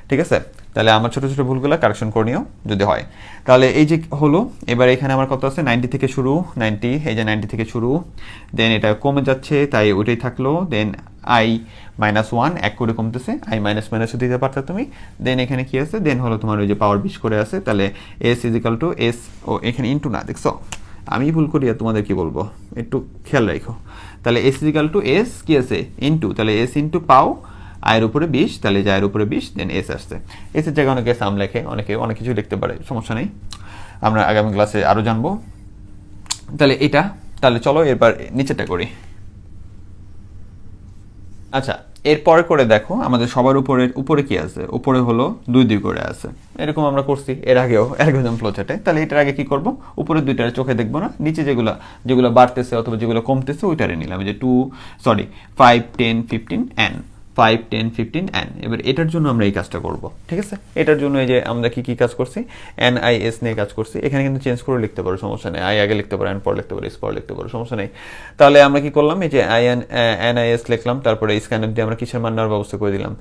ঠিক আছে, তাহলে আমার ছোট ছোট ভুলগুলো কারেকশন করে নিও যদি হয়। তাহলে এই যে হলো, এবার এখানে আমার কত আছে, 90 থেকে শুরু, 90, এই যে 90 থেকে শুরু, দেন এটা কমে যাচ্ছে তাই ওইটাই থাকলো, দেন আই -1 এক করে কমতেছে, আই মাইনাস দিতে পারতো তুমি। দেন এখানে কি আছে, দেন হলো তোমার ওই যে পাওয়ার 20 করে আছে, তাহলে এস ইজিক্যাল টু এস, ও এখানে ইন্টু না, দেখছো আমি ভুল করি আর তোমাদের কি বলবো, একটু খেয়াল রাখো। তাহলে এস ইজিক্যাল টু এস কি আছে, ইন্টু, তাহলে এস ইন্টু পাও, আয়ের উপরে 20, তাহলে যে আয়ের উপরে 20, দেন এস আসছে। এসের জায়গায় অনেকে সাম লেখে, অনেকে অনেক কিছু লিখতে পারে, সমস্যা নেই, আমরা আগামী ক্লাসে আরও জানবো। তাহলে এটা, তাহলে চলো এবার নিচেটা করি। আচ্ছা, এরপরে করে দেখো আমাদের সবার উপরে কি আছে, উপরে হলো 2 2 করে আছে। এরকম আমরা করছি এর আগেও অ্যালগরিদম ফ্লোচার্টে। তাহলে এটার আগে কি করব, উপরে দুইটার চোখে দেখবো না, নিচে যেগুলো বাড়তেছে অথবা যেগুলো কমতেছে ওইটারে নিলাম, যে 5 10 15 n 5 10 15 n। এবার এটার জন্য আমরা এই কাজটা করব, ঠিক আছে। এটার জন্য এই যে আমরা কি কাজ করছি, NIS নিয়ে কাজ করছি। এখানে কিন্তু চেঞ্জ করে লিখতে পারো, সমস্যা নেই। আই আগে লিখতে পারো, n পর লিখতে পারো, s পর লিখতে পারো, সমস্যা নেই। তাহলে আমরা কি করলাম, এই যে NIS লিখলাম, তারপরে স্ক্যানার দিয়ে আমরা কিসের মান নেওয়ার ব্যবস্থা করে দিলাম,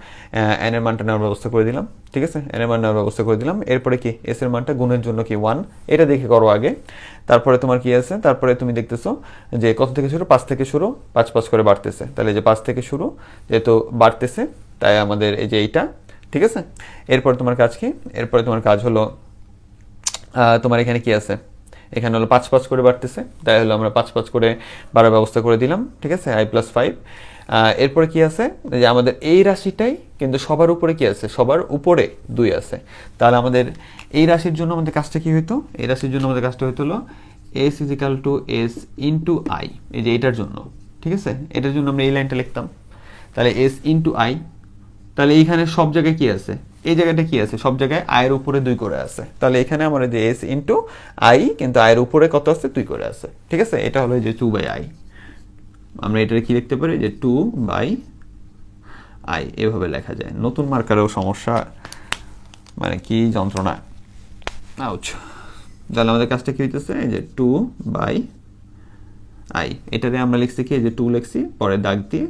n এর মানটা নেওয়ার ব্যবস্থা করে দিলাম, ঠিক আছে। n এর মান নেওয়ার ব্যবস্থা করে দিলাম। এরপরে কি s এর মানটা গুণের জন্য কি 1, এটা দেখে করো আগে। তারপরে তোমার কি আছে, তারপরে তুমি দেখতেছো যে কত থেকে শুরু, 5 থেকে শুরু, 5 5 করে বাড়তেছে। তাহলে যে 5 থেকে শুরু, যেহেতু বাড়তেছে তাই আমাদের এই যে এইটা, ঠিক আছে। এরপর তোমার কাজ কি, এরপরে তোমার কাজ হলো তোমার এখানে কি আছে, এখানে হলো 5 5 করে বাড়তেছে, তাই হলো আমরা 5 5 করে বাড়ার ব্যবস্থা করে দিলাম, ঠিক আছে, i + 5। এরপরে কি আছে, যে আমাদের এই রাশিটাই কিন্তু সবার উপরে কি আছে, সবার উপরে 2 আছে। তাহলে আমাদের এই রাশির জন্য আমাদের কাজটা কি হইতো, এই রাশির জন্য আমাদের কাজটা হইতো হলো s = s * i, এই যে এটার জন্য, ঠিক আছে। এটার জন্য আমরা এই লাইনটা লিখতাম, তাহলে s * i। তাহলে এইখানে সব জায়গায় কি আছে, এই জায়গাটা কি আছে, সব জায়গায় i এর উপরে 2 করে আছে। তাহলে এখানে আমার যে s * i, কিন্তু i এর উপরে কত আছে, 2 করে আছে, ঠিক আছে। এটা হলো যে 2/i। আমরা এটাকে কি লিখতে পারি, যে 2/i এভাবে লেখা যায়। নতুন মার্কারেও সমস্যা, মানে কি যন্ত্রণা, আউচ। তাহলে আমাদের কাজটা কি হইতেছে, এই যে 2/i, এটাতে আমরা লিখছি কি, এই যে 2 লিখছি, পরে দাগ দিয়ে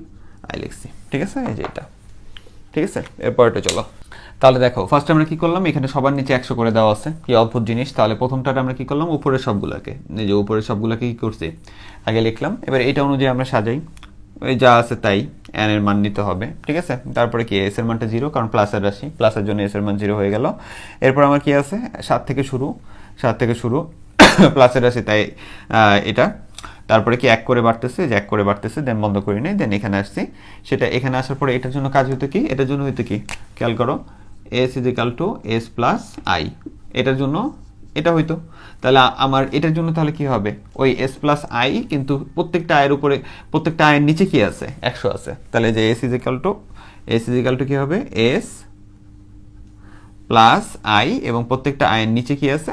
i লিখছি, ঠিক আছে, এই যে এটা, ঠিক আছে। এরপরটা চলো, তাহলে দেখো ফার্স্ট আমরা কি করলাম, এখানে সবার নিচে 100 করে দেওয়া আছে, কি অদ্ভুত জিনিস। তাহলে প্রথমটাতে আমরা কি করলাম, উপরের সবগুলোকে, এই যে উপরের সবগুলোকে কি করছি, আগে লিখলাম। এবার এটা অনুযায়ী আমরা সাজাই, ওই যা আছে তাই n এর মান নিতে হবে, ঠিক আছে। তারপরে কি s এর মানটা 0, কারণ প্লাসের রাশি, প্লাসের জন্য s এর মান 0 হয়ে গেল। এরপর আমার কি আছে, 7 থেকে শুরু প্লাসের রাশি, তাই এটা। তারপরে কি 1 করে বাড়তেছে, যে 1 করে বাড়তেছে, দেন বন্ধ করি নাই, দেন এখানে আসছি। সেটা এখানে আসার পরে এটার জন্য কাজ হইতো কি, এটার জন্য হইতো কি, খেয়াল করো, s = s + i, এটার জন্য এটা হইতো। তাহলে আমার এটার জন্য তাহলে কি হবে, ওই s + i, কিন্তু প্রত্যেকটা আয়ের উপরে, প্রত্যেকটা আয়ের নিচে কি আছে, 100 আছে। তাহলে যে s = কি হবে, s + i, এবং প্রত্যেকটা আয়ের নিচে কি আছে,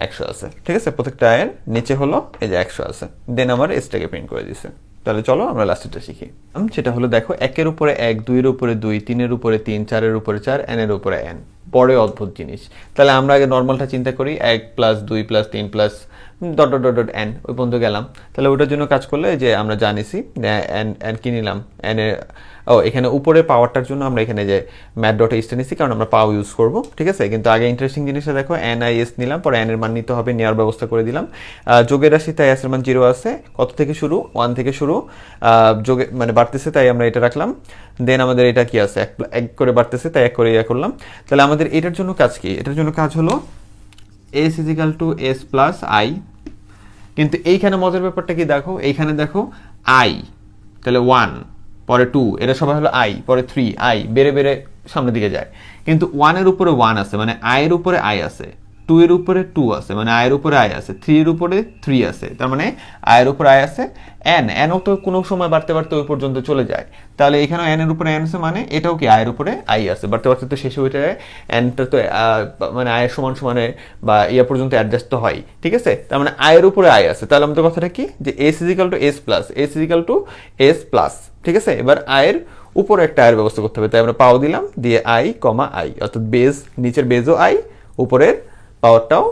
100 আছে, ঠিক আছে। প্রত্যেকটা আয়ের নিচে হলো এই যে 100 আছে, দেন আমার এসটাকে প্রিন্ট করে দিছে। তাহলে চলো আমরা লাস্টেরটা শিখি। সেটা হলো দেখো, 1 এর উপরে 1, 2 এর উপরে 2, 3 এর উপরে 3, 4 এর উপরে 4, n এর উপরে n। পরে অদ্ভুত জিনিস। তাহলে আমরা আগে নর্মালটা চিন্তা করি, 1 + 2 + 3 + n, ওই পর্যন্ত গেলাম। তাহলে ওটার জন্য কাজ করলে যে আমরা জানিছি n কি নিলাম, n এর এখানে উপরে পাওয়ারটার জন্য আমরা এখানে যে ম্যাথ.ht নিচ্ছি, কারণ আমরা পাও ইউজ করব, ঠিক আছে। কিন্তু আগে ইন্টারেস্টিং জিনিসটা দেখো, NIS নিলাম, পরে n এর মান নিতে হবে, নেওয়ার ব্যবস্থা করে দিলাম। যোগের রাশি, তাই s এর মান 0 আছে। কত থেকে শুরু, 1 থেকে শুরু, যোগে মানে বাড়তেছে, তাই আমরা এটা রাখলাম। দেন আমাদের এটা কি আছে, 1 করে বাড়তেছে, তাই 1 করে করলাম। তাহলে আমাদের এটার জন্য কাজ কি, এটার জন্য কাজ হলো s = s + i। কিন্তু এইখানে মজার ব্যাপারটা কি দেখো, এইখানে দেখো i, তাহলে 1, পরে 2, এটা সবাই হলো i, পরে 3, i বেড়ে বেড়ে সামনের দিকে যায়। কিন্তু 1 এর উপরে 1 আছে, মানে i এর উপরে i আছে, 2 এর উপরে 2 আছে, মানে i এর উপরে i আছে, 3 এর উপরে 3 আছে, তার মানে i এর উপরে i আছে। n ও তো কোনো সময় বাড়তে বাড়তে ওই পর্যন্ত চলে যায়। তাহলে এখানেও n এর উপরে n আছে, মানে এটাও কি i এর উপরে i আছে, বাড়তে বাড়তে তো শেষে ওইটা nটা তো মানে i এর সমানে বা ইয়া পর্যন্ত অ্যাডজাস্ট তো হয়, ঠিক আছে। তার মানে i এর উপরে i আছে। তাহলে আমাদের কথাটা কি, যে s = s+, ঠিক আছে। এবার i এর উপরে একটা আয়ের ব্যবস্থা করতে হবে, তাই আমরা পাও দিলাম, দিয়ে i, অর্থাৎ বেজ, নিচের বেজও i, উপরের পাওয়ারটাও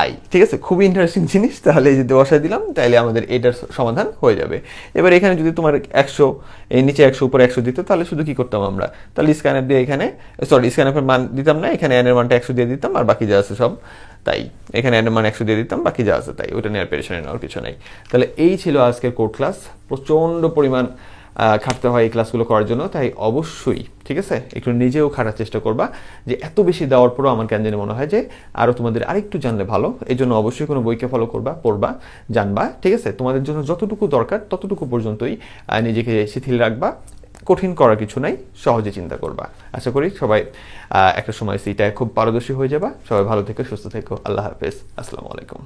i, ঠিক আছে। খুবই ইন্টারেস্টিং জিনিস। তাহলে এই যে বসায় দিলাম, তাইলে আমাদের এটার সমাধান হয়ে যাবে। এবার এখানে যদি তোমার 100, এই নিচে 100, উপরে 100 দিত, তাহলে শুধু কি করতাম আমরা, তাহলে স্ক্যানার দিয়ে এখানে, স্ক্যানারের মান দিতাম না, এখানে n এর মানটা 100 দিয়ে দিতাম, আর বাকি যা আছে সব তাই। এখানে n এর মান 100 দিয়ে দিতাম, বাকি যা আছে তাই। ওটা নেওয়ার পেরেশানি নেওয়ার কিছু নেই। তাহলে এই ছিল আজকের কোড ক্লাস। প্রচণ্ড পরিমাণ খাটতে হয় এই ক্লাসগুলো করার জন্য, তাই অবশ্যই, ঠিক আছে, একটু নিজেও খাটার চেষ্টা করবা। যে এত বেশি দেওয়ার পরও আমার কেন জানি মনে হয় যে আরও তোমাদের আরেকটু জানলে ভালো। এই জন্য অবশ্যই কোনো বইকে ফলো করবা, পড়বা, জানবা, ঠিক আছে। তোমাদের জন্য যতটুকু দরকার ততটুকু পর্যন্তই নিজেকে শিথিল রাখবা। কঠিন করার কিছু নাই, সহজে চিন্তা করবা। আশা করি সবাই একটা সময় সেইটায় খুব পারদর্শী হয়ে যাবা। সবাই ভালো থেকো, সুস্থ থেকো। আল্লাহ হাফেজ, আসসালামু আলাইকুম।